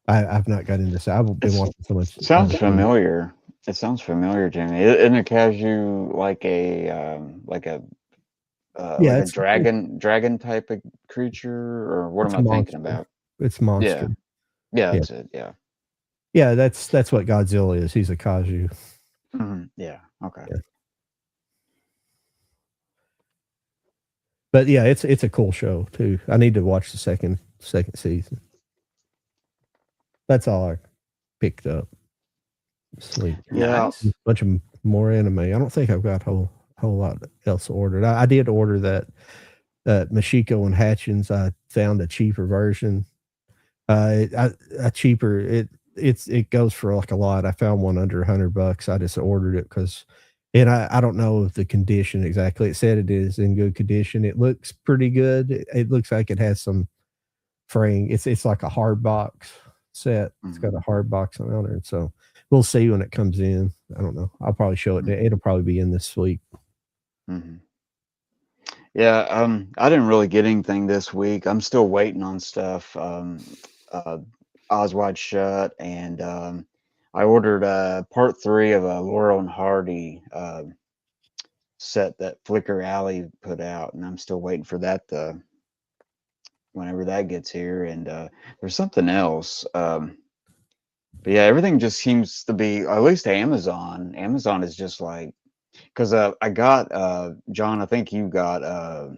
I've not got into this. I've been watching so much. Sounds familiar. It sounds familiar, Jamie. Isn't a kaiju like a dragon type of creature, or what am I thinking about? It's monster. Yeah, that's it. Yeah. Yeah, that's what Godzilla is. He's a kaiju. Yeah. Okay. Yeah. But yeah, it's a cool show too. I need to watch the second season. That's all I picked up. Sweet. Yeah. Nice. A bunch of more anime. I don't think I've got a whole lot else ordered. I did order that Mashiko and Hatchins. I found a cheaper version. It goes for like a lot. I found one under $100. I just ordered it because, and I don't know the condition exactly. It said it is in good condition. It looks pretty good. It looks like it has some fraying. It's like a hard box set. It's got a hard box on it, so we'll see when it comes in. I don't know. I'll probably show it. It'll probably be in this week. Yeah. I didn't really get anything this week. I'm still waiting on stuff. Eyes Wide Shut, and I ordered part 3 of a Laurel and Hardy set that Flickr Alley put out, and I'm still waiting for that whenever that gets here. And there's something else, but yeah, everything just seems to be, at least Amazon is just like, because I got John, I think you got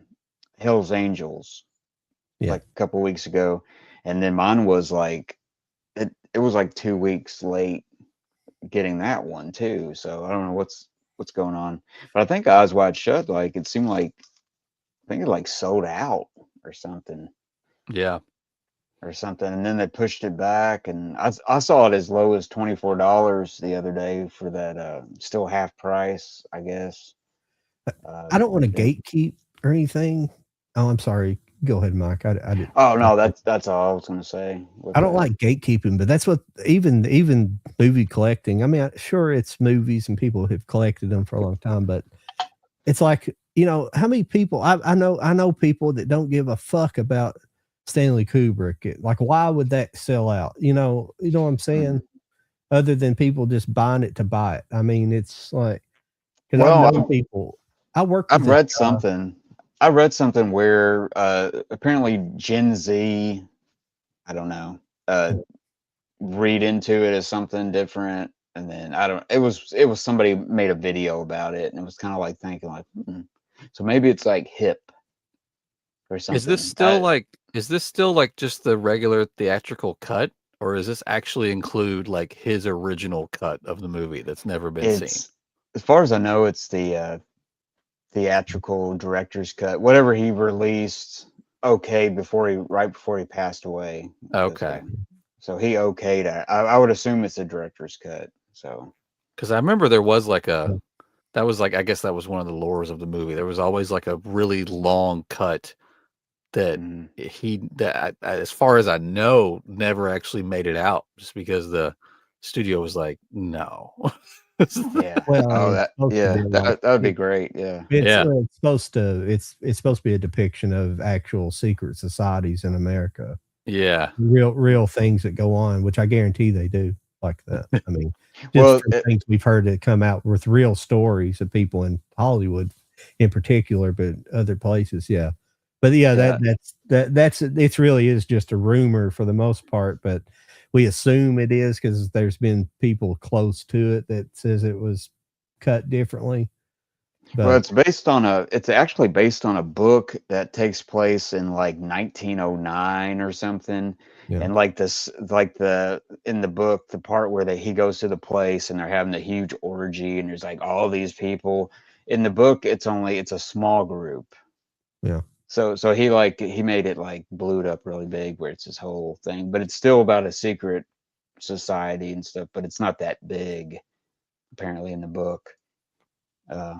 Hell's Angels like a couple weeks ago, and then mine was like it was like 2 weeks late getting that one too. So I don't know what's going on, but I think Eyes Wide Shut, like it seemed like, I think it like sold out or something. Yeah. or something, and then they pushed it back, and I saw it as low as $24 the other day for that still half price, I guess. I don't want to and- gatekeep or anything. Oh, I'm sorry. Go ahead, Mike. I did. oh no, that's all I was gonna say. with I don't that. like gatekeeping, but that's what even movie collecting. I mean, sure, it's movies and people have collected them for a long time, but it's like, how many people I know people that don't give a fuck about Stanley Kubrick. Like, why would that sell out? You know what I'm saying? Other than people just buying it to buy it. I mean, it's like, because I've known people. I worked with I've this read guy. something. I read something where apparently Gen Z, I don't know, read into it as something different, and then it was somebody made a video about it, and it was kind of like thinking like, so maybe it's like hip or something. Is this still like just the regular theatrical cut, or does this actually include like his original cut of the movie that's never been seen? As far as I know, it's the theatrical director's cut, whatever he released right before he passed away. Okay. So he okayed it. I would assume it's a director's cut. So Because I remember there was like I guess that was one of the lures of the movie. There was always like a really long cut that as far as I know, never actually made it out, just because the studio was like, no. yeah. Well, that would be great. Yeah. It's supposed to be a depiction of actual secret societies in America. Yeah. Real things that go on, which I guarantee they do like that. I mean, just things we've heard that come out with real stories of people in Hollywood in particular, but other places. Yeah. But it really is just a rumor for the most part, but we assume it is because there's been people close to it that says it was cut differently. But, well, it's actually based on a book that takes place in like 1909 or something. Yeah. And in the book, the part where he goes to the place and they're having a huge orgy and there's like all these people. In the book, it's a small group. Yeah. So he made it like blew it up really big where it's this whole thing, but it's still about a secret society and stuff, but it's not that big apparently in the book.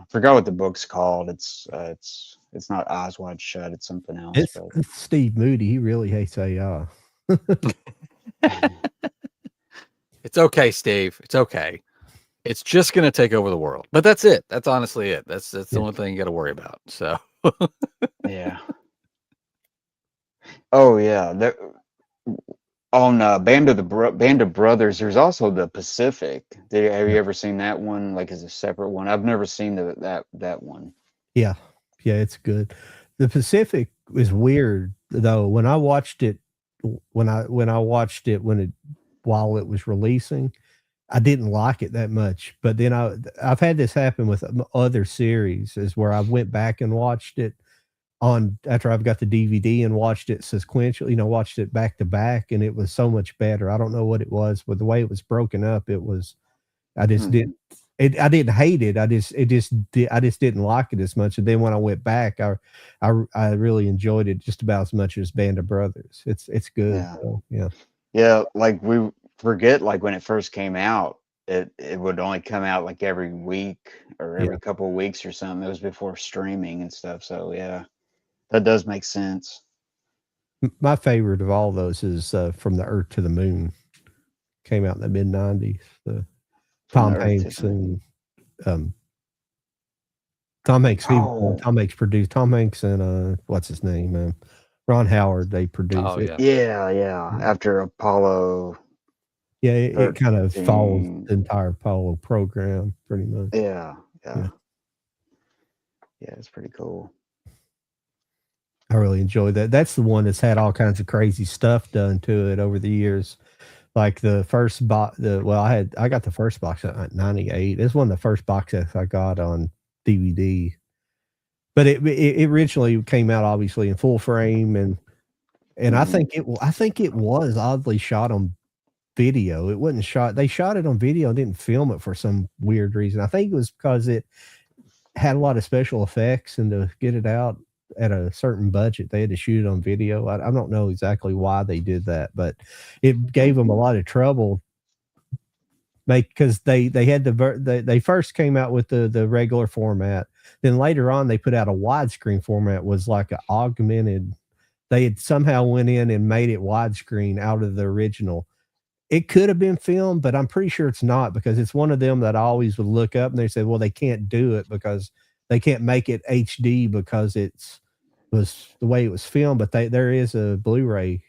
Forgot what the book's called. It's not Eyes Wide Shut. It's something else. It's Steve Moody. He really hates AI. It's okay, Steve. It's okay. It's just going to take over the world. But that's it. That's honestly it. That's the only thing you got to worry about. So yeah. Oh yeah. On Band of Brothers, there's also the Pacific. Have you ever seen that one? Like as a separate one? I've never seen that one. Yeah, it's good. The Pacific is weird though. When I watched it, while it was releasing, I didn't like it that much. But then I've had this happen with other series, is where I went back and watched it after I've got the DVD and watched it sequentially, watched it back to back, and it was so much better. I don't know what it was, but the way it was broken up, I didn't hate it. I just didn't like it as much. And then when I went back, I really enjoyed it just about as much as Band of Brothers. It's good. Yeah. So, yeah. Yeah. Like we forget, like when it first came out, it would only come out like every week or every couple of weeks or something. It was before streaming and stuff. So yeah. That does make sense. My favorite of all those is From the Earth to the Moon. Came out in the mid-90s. Tom Hanks and Tom Hanks. Tom Hanks produced. Tom Hanks and what's his name? Ron Howard. They produced it. Yeah. After Apollo. Yeah, it kind of follows the entire Apollo program pretty much. Yeah, it's pretty cool. I really enjoyed that. That's the one that's had all kinds of crazy stuff done to it over the years. Like the first box, I got the first box at 98. It's one of the first box sets I got on DVD. But it originally came out obviously in full frame, and I think it was oddly shot on video. It wasn't shot. They shot it on video and didn't film it for some weird reason. I think it was because it had a lot of special effects, and to get it out at a certain budget. They had to shoot it on video. I don't know exactly why they did that, but it gave them a lot of trouble. Because they had they first came out with the regular format. Then later on, they put out a widescreen format. Was like an augmented. They had somehow went in and made it widescreen out of the original. It could have been filmed, but I'm pretty sure it's not, because it's one of them that I always would look up and they said, well, they can't do it because they can't make it HD because was the way it was filmed. But there is a Blu-ray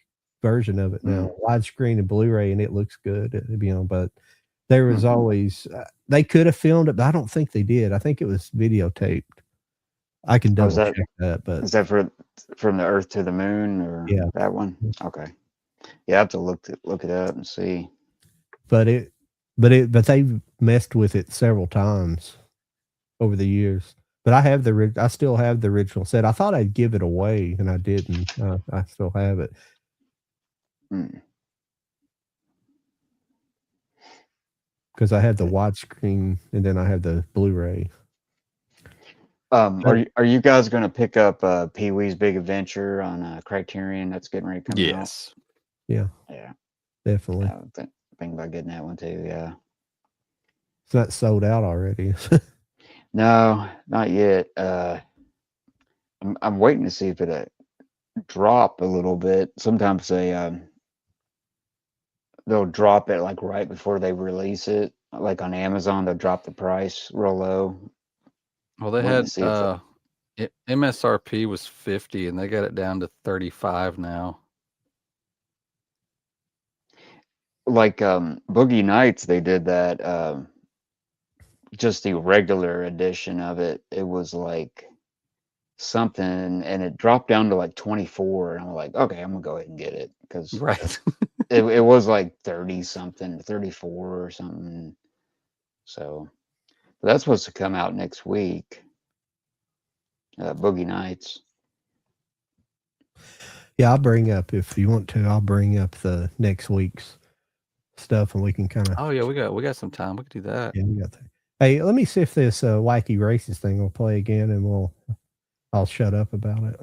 version of it now, widescreen and Blu-ray, and it looks good. But there was always they could have filmed it, but I don't think they did. I think it was videotaped. I can double check that. But is that for From the Earth to the Moon, or that one? Okay. Yeah, I have to look it up and see. But they've messed with it several times over the years. But I still have the original set. I thought I'd give it away, and I didn't. I still have it. Because I have the widescreen, and then I have the Blu-ray. Are you guys going to pick up Pee-wee's Big Adventure on Criterion? That's getting ready to come out. Yes. Yeah. Yeah. Definitely. Thinking about getting that one too. Yeah. It's not sold out already. No, not yet. I'm waiting to see if it drop a little bit. Sometimes they'll drop it like right before they release it. Like on Amazon, they'll drop the price real low. Well, they had MSRP was 50, and they got it down to 35 now. Like Boogie Nights, they did that. Just the regular edition of it. It was like something, and it dropped down to like 24. And I'm like, okay, I'm gonna go ahead and get it, because it was like 30 something, 34 or something. So that's supposed to come out next week. Boogie Nights. Yeah, I'll bring up, if you want to, I'll bring up the next week's stuff, and we can kind of. Oh yeah, we got some time. We can do that. Yeah, we got that. Hey, let me see if this wacky racist thing will play again, and I'll shut up about it.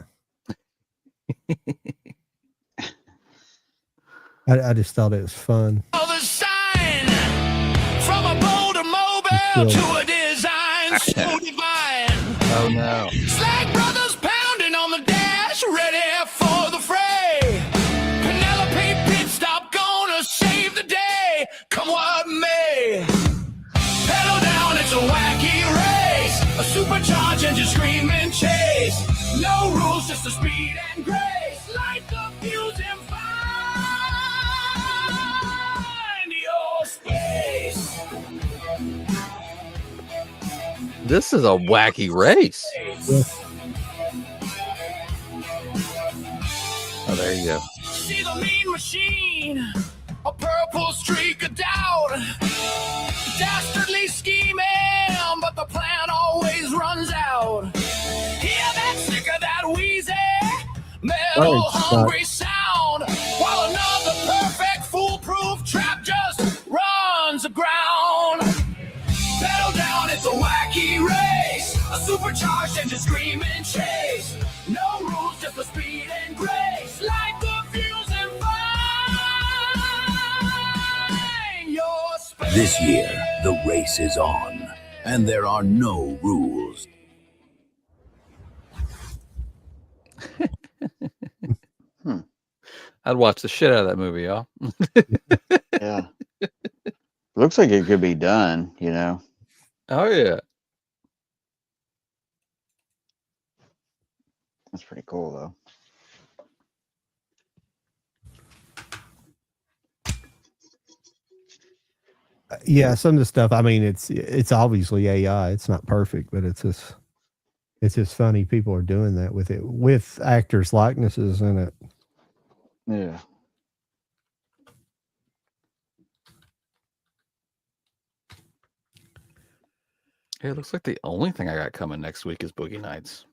I just thought it was fun. The sign from a boulder mobile to a design so divine. Oh no. Slag brothers pounding on the dash, ready for the fray. Penelope pit stop, gonna save the day, come what may. Pedal down, it's a wacky race, a supercharged engine screaming chase. No rules, just the speed and grace. Light the fuse and find your space. This is a wacky race. Oh, there you go. See the mean machine, a purple streak of doubt. Dastardly scheming, but the plan always runs out. Hear that sticker, that wheezy, metal hungry sound, while another perfect foolproof trap just runs aground. Pedal down, it's a wacky race, a supercharged engine screaming chase. No rules, just the speed and grace. Light the fuse and find your space. This year, the race is on, and there are no rules. I'd watch the shit out of that movie, y'all. Yeah. Looks like it could be done, you know. Oh yeah. That's pretty cool though. Yeah, some of the stuff. I mean, it's obviously AI. It's not perfect, but it's just funny. People are doing that with it, with actors' likenesses in it. Yeah. It looks like the only thing I got coming next week is Boogie Nights.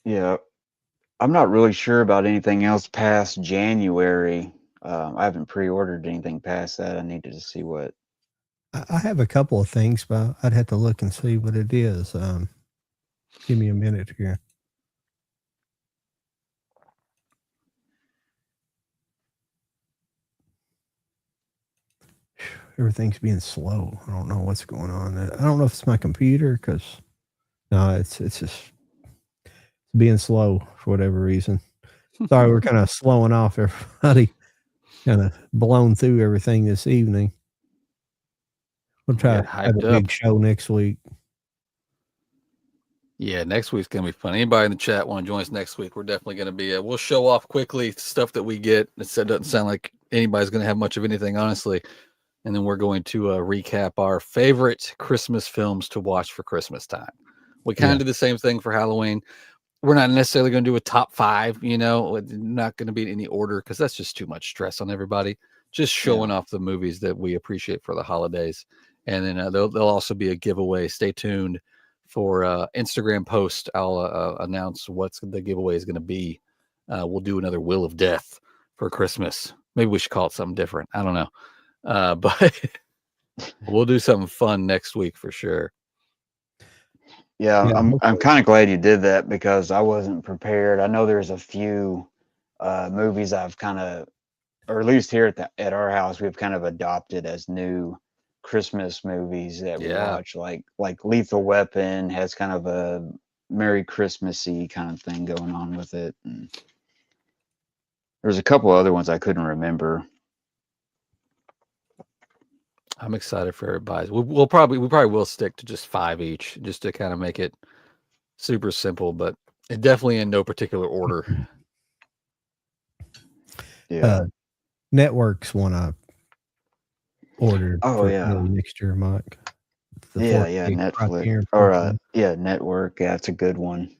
Yeah. I'm not really sure about anything else past January. I haven't pre-ordered anything past that. I needed to see what. I have a couple of things, but I'd have to look and see what it is. Give me a minute here. Everything's being slow. I don't know what's going on. I don't know if it's my computer because no, it's just being slow for whatever reason. Sorry, we're kind of slowing off everybody. Kind of blown through everything this evening. We'll try to have a big show next week. Yeah, next week's gonna be fun. Anybody in the chat want to join us next week? We're definitely gonna be. We'll show off quickly stuff that we get. It doesn't sound like anybody's gonna have much of anything, honestly. And then we're going to recap our favorite Christmas films to watch for Christmas time. We kind of do the same thing for Halloween. We're not necessarily going to do a top 5, not going to be in any order because that's just too much stress on everybody. Just showing off the movies that we appreciate for the holidays. And then there'll also be a giveaway. Stay tuned for Instagram post. I'll announce what the giveaway is going to be. We'll do another Wheel of Death for Christmas. Maybe we should call it something different. I don't know. But we'll do something fun next week for sure. Yeah, I'm kind of glad you did that because I wasn't prepared. I know there's a few movies I've kind of, or at least here at our house, we've kind of adopted as new Christmas movies that we watch. Like Lethal Weapon has kind of a Merry Christmassy kind of thing going on with it. And there's a couple other ones I couldn't remember. I'm excited for everybody. We probably will stick to just 5 each, just to kind of make it super simple, but it definitely in no particular order. Yeah. Networks one I ordered. Oh yeah, next year, Mike. Yeah, Netflix or Network. Yeah, it's a good one.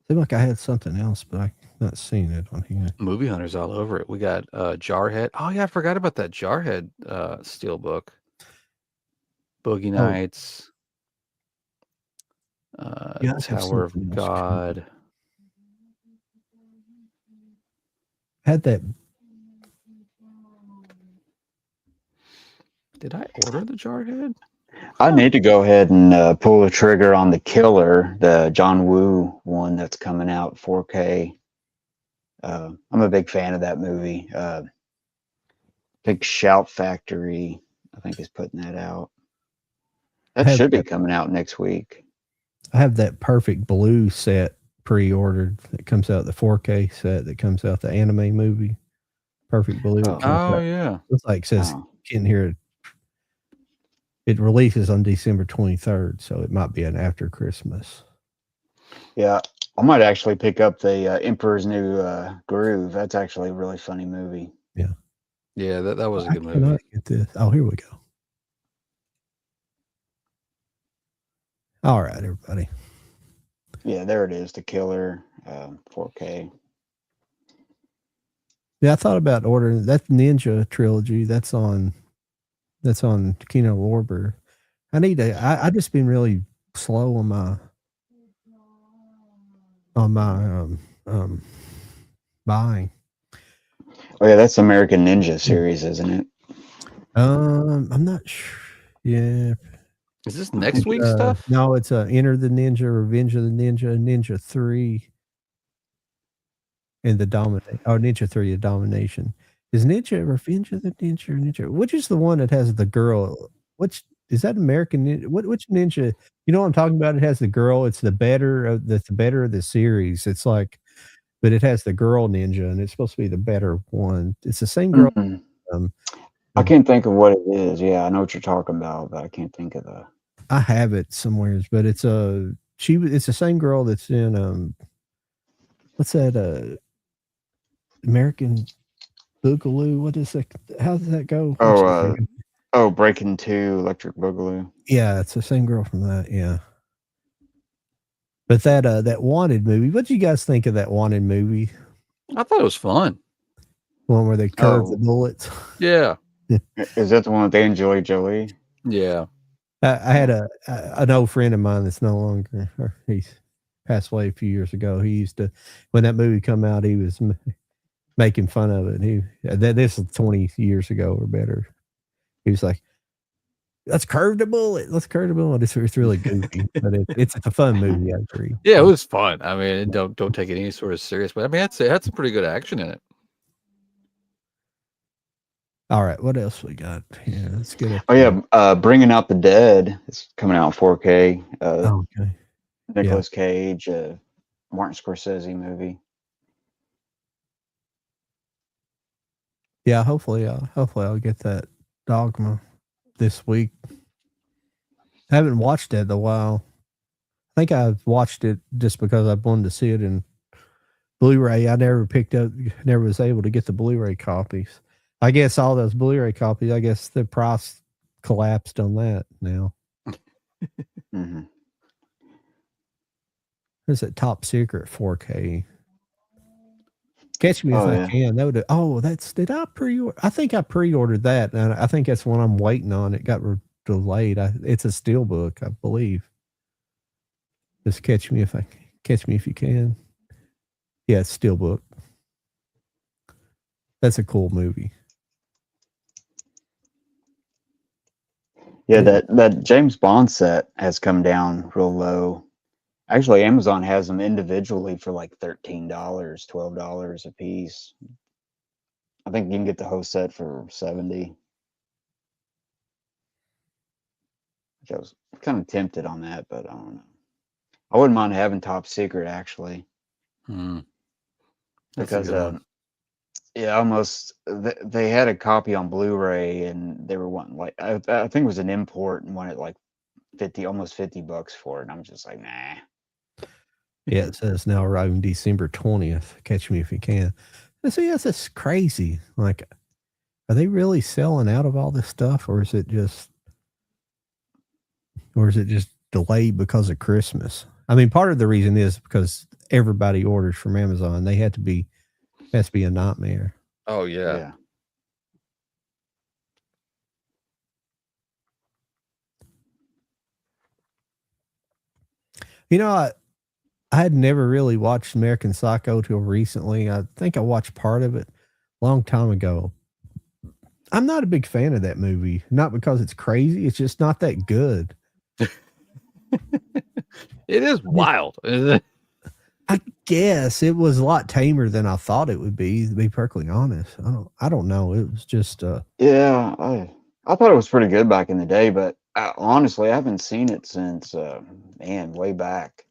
Seemed like I had something else, but I'm not seeing it on here. Movie Hunters all over it. We got Jarhead. Oh yeah, I forgot about that Jarhead steelbook. Boogie Nights. Tower of God. Had that. Did I order the Jarhead? I need to go ahead and pull the trigger on The Killer, the John Woo one that's coming out 4K. I'm a big fan of that movie. Big Shout Factory, I think, is putting that out. That should be coming out next week. I have that Perfect Blue set pre-ordered. That comes out, the 4K set that comes out, the anime movie. Perfect Blue. Yeah. Looks like it says in here. It releases on December 23rd, so it might be an after Christmas. Yeah, I might actually pick up the Emperor's New Groove. That's actually a really funny movie. Yeah, that was a good movie. Cannot get this. Oh, here we go. All right, everybody. Yeah, there it is. The Killer, 4K. Yeah, I thought about ordering that Ninja trilogy. That's on Kino Lorber. I just been really slow on my buying. Oh yeah, that's American Ninja series, isn't it? I'm not sure. Yeah. Is this next week's stuff? No, it's Enter the Ninja, Revenge of the Ninja, Ninja 3, and the Ninja 3, the Domination. Is Ninja Revenge of the Ninja? Which is the one that has the girl? Which is that American Ninja? Which Ninja? You know what I'm talking about? It has the girl. It's the better of the series. It's like, but it has the girl ninja, and it's supposed to be the better one. It's the same girl. Mm-hmm. I can't think of what it is. Yeah, I know what you're talking about, but I can't think of the. I have it somewhere, but it's it's the same girl that's in what's that American Boogaloo? What is that? How does that go? Breaking 2, Electric Boogaloo. Yeah, it's the same girl from that. Yeah. But that Wanted movie, what do you guys think of that Wanted movie? I thought it was fun. One where they curve the bullets. Yeah. Is that the one with Angelina Jolie? Yeah. I had an old friend of mine that's no longer. passed away a few years ago. He used to, when that movie come out, he was making fun of it. This is 20 years ago or better. He was like, let's curve the bullet. Let's curve the bullet. It's really goofy, but it's a fun movie. I agree. Yeah, it was fun. I mean, don't take it any sort of serious, but I mean, it had some pretty good action in it. All right, what else we got? Yeah, let's get it. Oh yeah, Bringing Out the Dead is coming out in 4K. Okay. Nicolas Cage, Martin Scorsese movie. Yeah, hopefully I'll get that Dogma this week. I haven't watched it in a while. I think I've watched it just because I wanted to see it in Blu-ray. I never was able to get the Blu-ray copies. I guess all those Blu-ray copies, I guess the price collapsed on that now. Mm-hmm. There's that Top Secret 4K. Catch Me If I Can. That would. Did I pre-order? I think I pre-ordered that, and I think that's one I'm waiting on. It got delayed. It's a steelbook, I believe. Just Catch Me If You Can. Yeah, it's steelbook. That's a cool movie. Yeah, that James Bond set has come down real low. Actually, Amazon has them individually for like $13, $12 a piece. I think you can get the whole set for $70. Which I was kind of tempted on that, but I don't know. I wouldn't mind having Top Secret actually. Because almost they had a copy on Blu-ray and they were wanting like I think it was an import and wanted like almost $50 for it. And I'm just like, nah. Yeah, it says now arriving December 20th. Catch Me If You Can. See, that's crazy. Like, are they really selling out of all this stuff, or is it just delayed because of Christmas? I mean, part of the reason is because everybody orders from Amazon. They has to be a nightmare. Oh yeah. You know, I had never really watched American Psycho till recently. I think I watched part of it a long time ago. I'm not a big fan of that movie. Not because it's crazy. It's just not that good. It is wild, isn't it? I guess it was a lot tamer than I thought it would be, to be perfectly honest. I don't know. It was just yeah, I thought it was pretty good back in the day, but honestly, I haven't seen it since way back.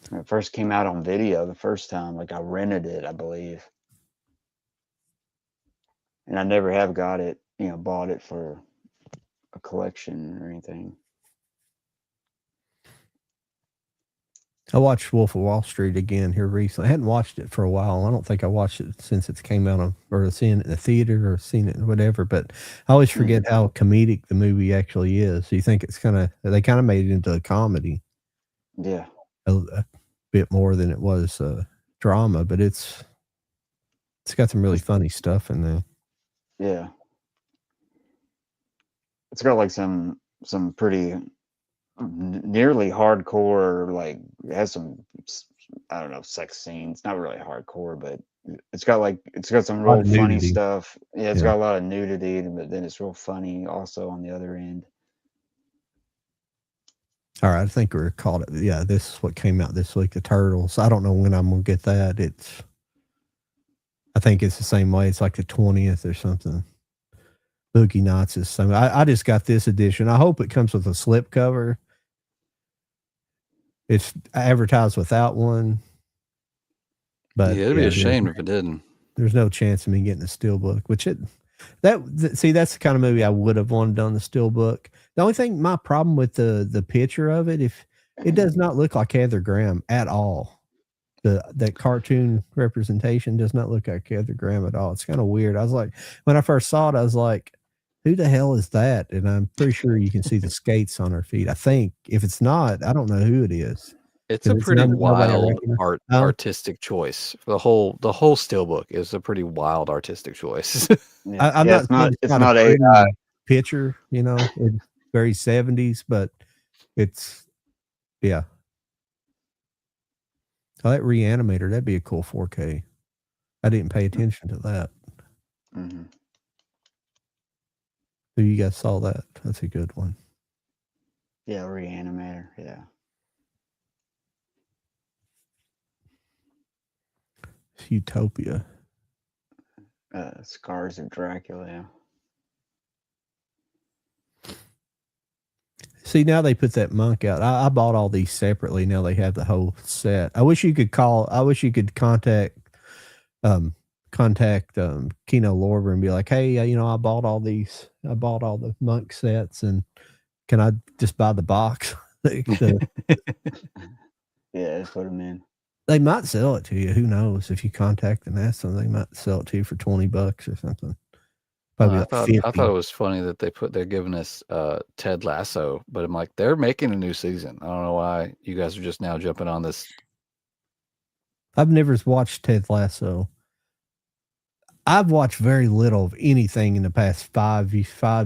When it first came out on video the first time, like I rented it, I believe. And I never have got it, bought it for a collection or anything. I watched Wolf of Wall Street again here recently. I hadn't watched it for a while. I don't think I watched it since it came out or seen it in the theater or seen it whatever, but I always forget how comedic the movie actually is. You think they kind of made it into a comedy. Yeah. A bit more than it was drama, but it's got some really funny stuff in there. Yeah. It's got like some pretty nearly hardcore, like it has some, I don't know, sex scenes. Not really hardcore, but it's got some real funny stuff. Yeah, it's got a lot of nudity, but then it's real funny also on the other end. All right, I think we're called it. Yeah, this is what came out this week, The Turtles. I don't know when I'm gonna get that. I think it's the same way. It's like the 20th or something. Boogie Nights is same. I just got this edition. I hope it comes with a slipcover. It's advertised without one. But it'd be a shame if it didn't. There's no chance of me getting a steelbook, that's the kind of movie I would have wanted on the steelbook. The only thing, my problem with the picture of it, if it does not look like Heather Graham at all. That cartoon representation does not look like Heather Graham at all. It's kind of weird. I was like, when I first saw it, I was like, who the hell is that? And I'm pretty sure you can see the skates on her feet. I think if it's not, I don't know who it is. It's a pretty wild artistic choice. The whole steelbook is a pretty wild artistic choice. It's not a picture, it's very 70s, but it's Oh, that Reanimator, that'd be a cool 4K. I didn't pay attention to that. Mm-hmm. So you guys saw that? That's a good one. Yeah, Reanimator. Yeah. It's Utopia. Scars of Dracula. See, now they put that monk out. I bought all these separately. Now they have the whole set. I wish you could contact Kino Lorber and be like, hey, I bought all these. I bought all the monk sets, and can I just buy the box? Yeah, just put them in. They might sell it to you. Who knows? If you contact and ask them, they might sell it to you for $20 or something. Probably I like thought 50. I thought it was funny that they're giving us Ted Lasso, but I'm like, they're making a new season. I don't know why you guys are just now jumping on this. I've never watched Ted Lasso. I've watched very little of anything in the past 5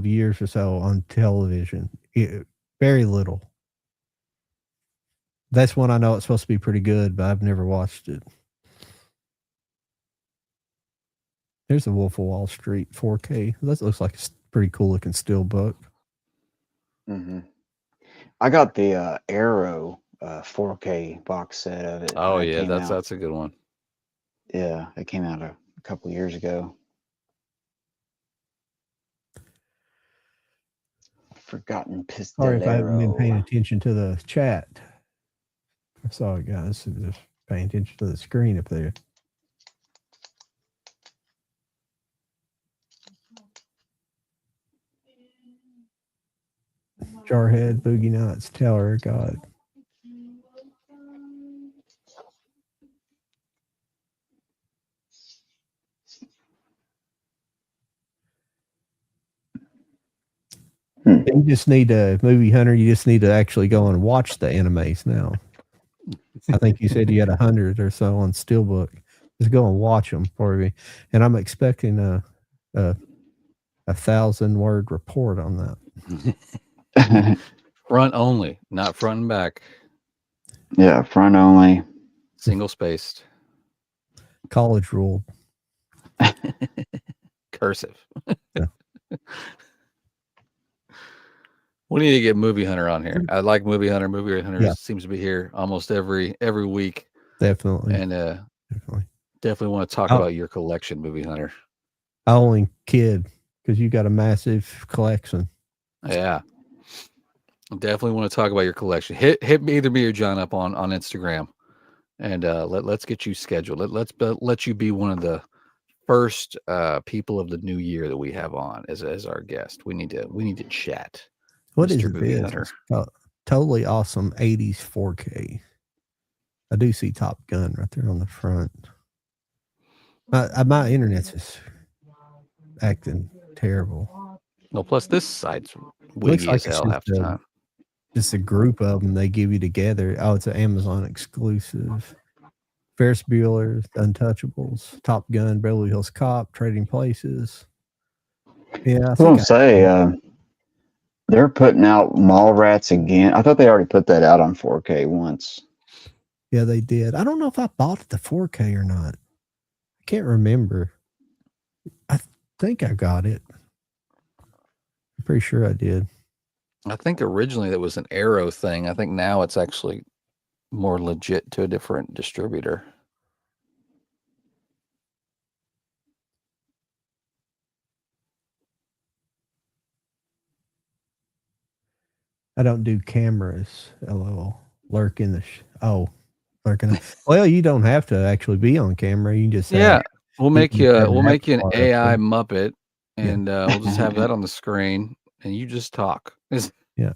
years or so on television. Very little. That's one I know it's supposed to be pretty good, but I've never watched it. There's the Wolf of Wall Street 4K. That looks like a pretty cool looking steelbook. Mm-hmm. I got the Arrow 4K box set of it. Oh It yeah, came out- that's a good one. Yeah, it came out a couple years ago. Forgotten Pistolero. Sorry if I haven't been paying attention to the chat. I saw it, guys. Just paying attention to the screen up there. Jarhead, Boogie Nights, Tower of God. You just need a movie hunter. You just need to actually go and watch the animes now. I think you said you had 100 or so on Steelbook. Just go and watch them for me. And I'm expecting a 1,000-word report on that. Front only, not front and back. Yeah, front only. Single spaced. College ruled. Cursive. Yeah. We need to get Movie Hunter on here. I like Movie Hunter. Movie Hunter seems to be here almost every week. Definitely. And definitely want to talk about your collection, Movie Hunter. I only kid because you got a massive collection. Yeah. Definitely want to talk about your collection. Hit either me or John up on Instagram, and let's get you scheduled. Let's you be one of the first people of the new year that we have on as our guest. We need to chat. What Mr. is Movie this? Hunter. Totally awesome 80s 4K. I do see Top Gun right there on the front. My internet's just acting terrible. No, plus this site's wiggy as hell half the time. Just a group of them they give you together. Oh, it's an Amazon exclusive. Ferris Bueller, Untouchables, Top Gun, Beverly Hills Cop, Trading Places. Yeah, I was gonna say they're putting out Mallrats again. I thought they already put that out on 4K once. Yeah, they did. I don't know if I bought it the 4K or not. I can't remember. I think I got it. I'm pretty sure I did. I think originally that was an Arrow thing. I think now it's actually more legit to a different distributor. I don't do cameras. LOL. Lurk in the lurking. Well, you don't have to actually be on camera. You can just we'll make you an AI Muppet, and we'll just have that on the screen, and you just talk. Yeah,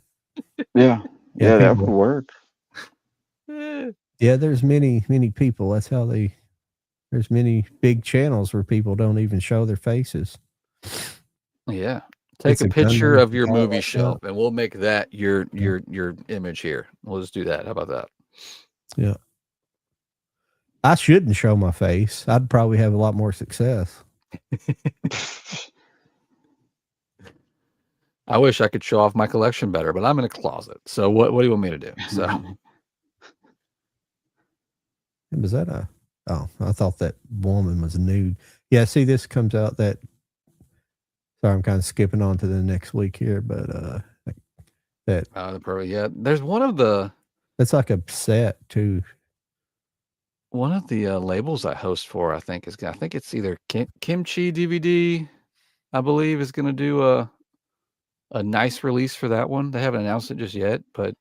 that would work. Yeah, there's many people. That's how there's many big channels where people don't even show their faces. Yeah. Take a picture of your movie shelf, and we'll make that your image here. We'll just do that. How about that? Yeah. I shouldn't show my face. I'd probably have a lot more success. I wish I could show off my collection better, but I'm in a closet. So what do you want me to do? So Was that a? Oh, I thought that woman was nude. Yeah, see, this comes out that. Sorry, I'm kind of skipping on to the next week here, but that there's one of the that's like a set too. Labels I host for. I think it's either Kimchi DVD. I believe is going to do a nice release for that one. They haven't announced it just yet, but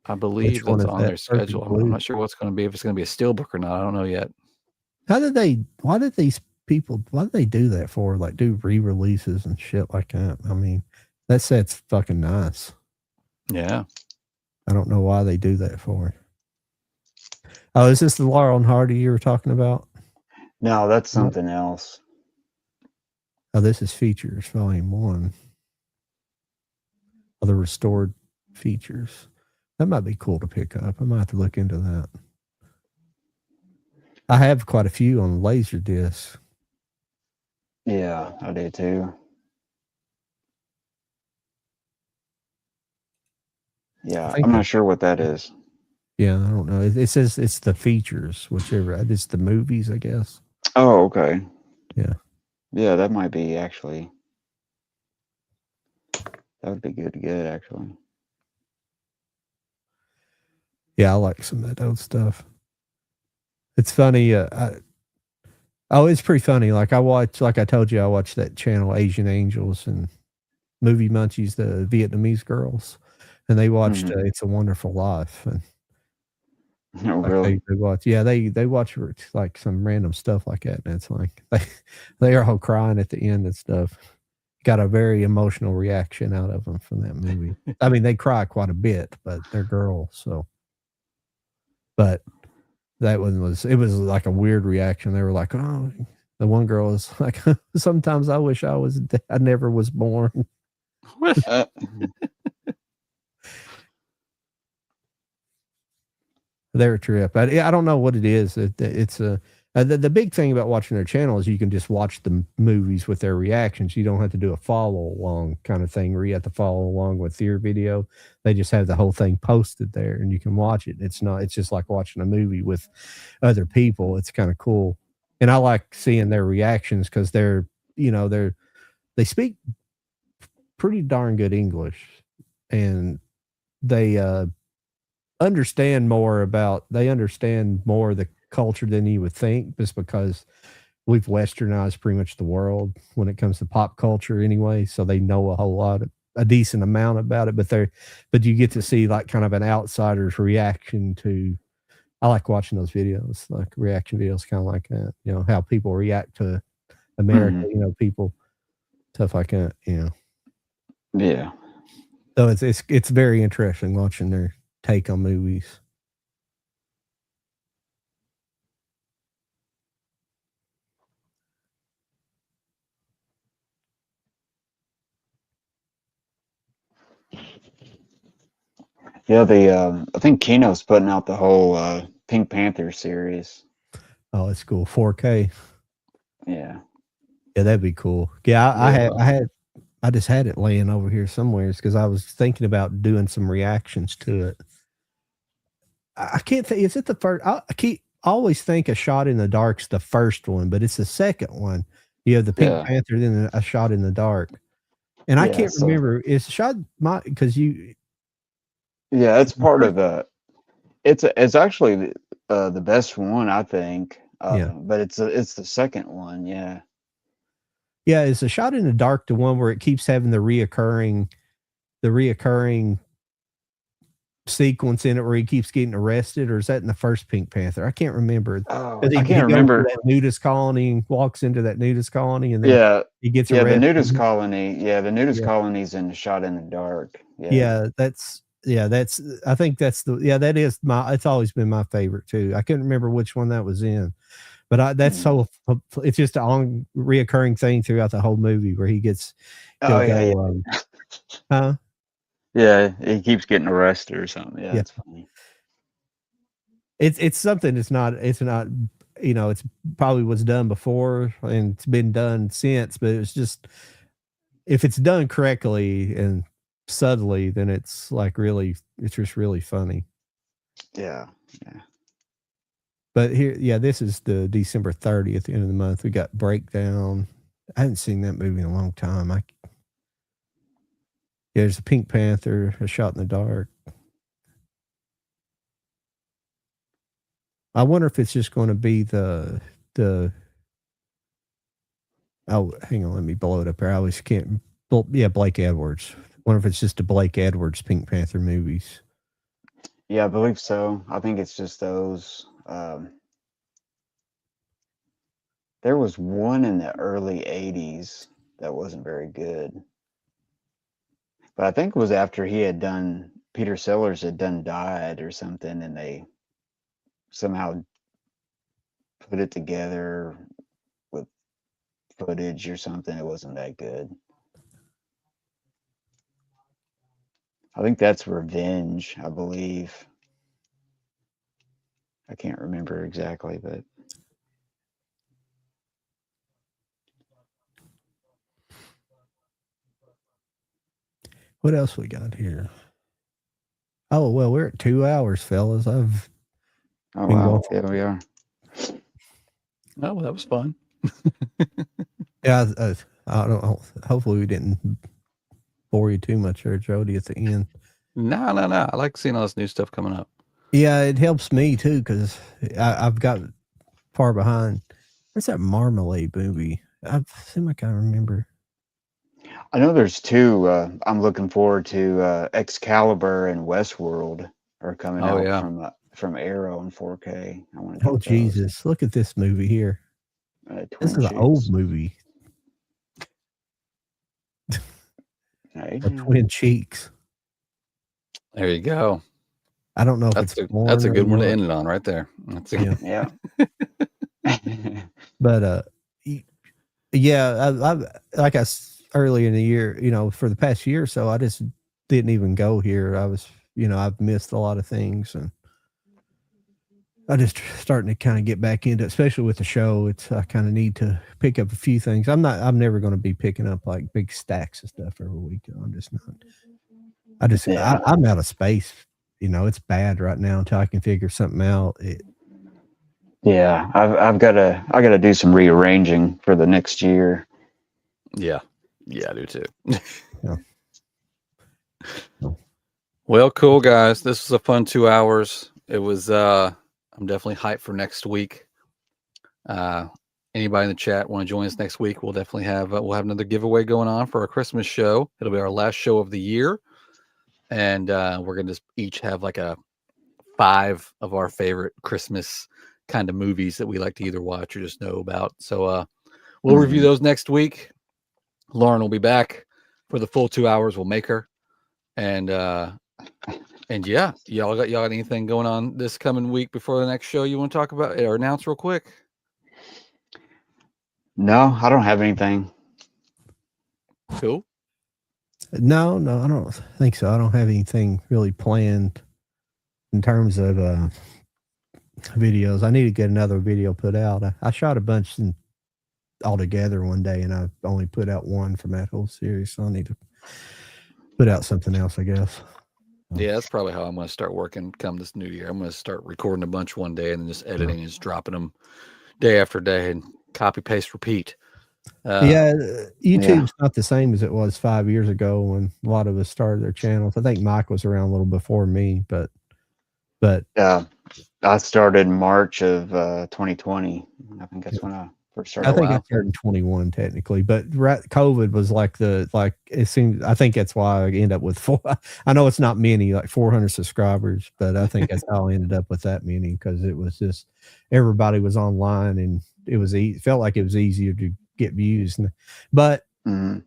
I believe that's on their schedule. I'm not sure what's going to be, if it's going to be a steelbook or not. I don't know yet. Why did these people, why did they do that for? Like do re-releases and shit like that? I mean, that set's fucking nice. Yeah. I don't know why they do that for. Oh, is this the Laurel and Hardy you were talking about? No, that's something else. Oh, this is Features, Volume 1. Oh, the restored features. That might be cool to pick up. I might have to look into that. I have quite a few on Laserdisc. Yeah, I do too. Yeah, I'm not sure what that is. Yeah, I don't know. It says it's the features, whichever. It's the movies, I guess. Oh, okay. Yeah. Yeah, that might be actually. That would be good to get, actually. Yeah, I like some of that old stuff. It's funny. It's pretty funny. Like I told you, I watched that channel Asian Angels and Movie Munchies, the Vietnamese girls, and they watched It's a Wonderful Life. And oh, really? They watch. Yeah, they watch like some random stuff like that, and it's like they are all crying at the end and stuff. Got a very emotional reaction out of them from that movie. I mean, they cry quite a bit, but they're girls, so. But that one was like a weird reaction. They were like, "Oh," the one girl was like, "Sometimes I wish I never was born." They're a trip. I don't know what it is. It's the big thing about watching their channel is you can just watch the movies with their reactions. You don't have to do a follow along kind of thing where you have to follow along with their video. They just have the whole thing posted there and you can watch it. It's just like watching a movie with other people. It's kind of cool. And I like seeing their reactions because they speak pretty darn good English and they understand more of the culture than you would think, just because we've westernized pretty much the world when it comes to pop culture anyway. So they know a decent amount about it, but you get to see like kind of an outsider's reaction to, I like watching those videos, like reaction videos, kind of like that, how people react to America, people, stuff like that, Yeah. So it's very interesting watching their take on movies. Yeah, I think Kino's putting out the whole Pink Panther series. Oh, it's cool. 4K. Yeah. Yeah, that'd be cool. Yeah, I just had it laying over here somewhere because I was thinking about doing some reactions to it. I can't think. Is it the first? I always think A Shot in the Dark's the first one, but it's the second one. You have the Pink Panther, then A Shot in the Dark, and I can't remember. Is Shot because you? Yeah, it's part of a. It's actually the best one, I think. But it's the second one. Yeah. Yeah, is A Shot in the Dark the one where it keeps having the reoccurring sequence in it where he keeps getting arrested, or is that in the first Pink Panther? I can't remember. I can't remember. That nudist colony and walks into that nudist colony, and then he gets arrested. The nudist colony. Yeah, the nudist colony's in A Shot in the Dark. That's I think that's that is it's always been my favorite too. I couldn't remember which one that was in, but it's just an reoccurring thing throughout the whole movie where he gets Yeah, he keeps getting arrested or something. Yeah, it's funny. It's something. It's not. It's probably was done before and it's been done since. But it's just if it's done correctly and subtly, then it's just really funny. Yeah. But here, yeah, this is the December 30th, end of the month. We got Breakdown. I haven't seen that movie in a long time. Yeah, there's a Pink Panther, A Shot in the Dark. I wonder if it's just going to be the. Oh, hang on, let me blow it up here. I always can't. Yeah, Blake Edwards. I wonder if it's just the Blake Edwards Pink Panther movies. Yeah, I believe so. I think it's just those. There was one in the early 80s that wasn't very good. But I think it was after Peter Sellers had died or something, and they somehow put it together with footage or something. It wasn't that good. I think that's Revenge, I believe. I can't remember exactly, but what else we got here? Oh, well, we're at 2 hours, fellas. oh wow, yeah, we are. Oh, well, that was fun. Yeah, I don't know. Hopefully we didn't bore you too much there, Jody, at the end. No. I like seeing all this new stuff coming up. Yeah, it helps me too because I've got far behind. Where's that Marmalade movie? I seem like I remember. I know there's two. I'm looking forward to Excalibur and Westworld are coming out from Arrow in 4K. I want to. Oh Jesus! Look at this movie here. This is an old movie. Twin Cheeks. There you go. I don't know if that's a good one to end it on right there. That's yeah. But yeah, like I early in the year, for the past year or so, I just didn't even go here. I was, I've missed a lot of things, and I just starting to kind of get back into it, especially with the show. I kind of need to pick up a few things. I'm never going to be picking up like big stacks of stuff every week. I'm just not. I'm out of space. It's bad right now until I can figure something out. Yeah, I gotta do some rearranging for the next year. Yeah, I do too. Yeah. Well, cool guys. This was a fun 2 hours. It was. I'm definitely hyped for next week. Anybody in the chat want to join us next week? We'll definitely have another giveaway going on for our Christmas show. It'll be our last show of the year, and we're gonna just each have like 5 of our favorite Christmas kind of movies that we like to either watch or just know about. So we'll review those next week. Lauren will be back for the full 2 hours. We'll make her, and yeah, y'all got anything going on this coming week before the next show you want to talk about or announce real quick? No, I don't have anything. Cool. No, I don't think so. I don't have anything really planned in terms of videos. I need to get another video put out. I shot a bunch all together one day, and I only put out one from that whole series. So I need to put out something else, I guess. Yeah, that's probably how I'm going to start working come this new year. I'm going to start recording a bunch one day and then just editing and just dropping them day after day and copy, paste, repeat. YouTube's not the same as it was 5 years ago when a lot of us started their channels. I think Mike was around a little before me, but I started in March of 2020. I think that's when I first started. I think I started in 21 technically, but COVID was it seemed. I think that's why I ended up with 4. I know it's not many, like 400 subscribers, but I think that's how I ended up with that many because it was just everybody was online and it felt like it was easier to get views. But I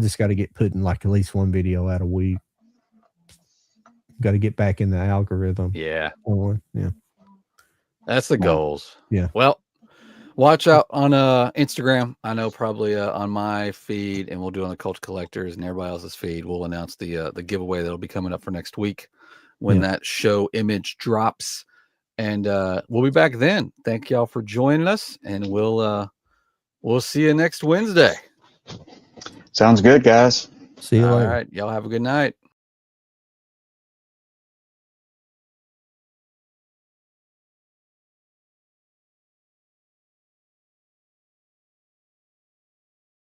just got to get putting like at least one video out a week. Got to get back in the algorithm. Yeah. Yeah. That's the goals. Yeah. Well, watch out on Instagram. I know probably on my feed, and we'll do it on the Cult Collectors and everybody else's feed. We'll announce the giveaway that'll be coming up for next week when that show image drops. And we'll be back then. Thank y'all for joining us, and we'll see you next Wednesday. Sounds good, guys. See you later. All right. Y'all have a good night.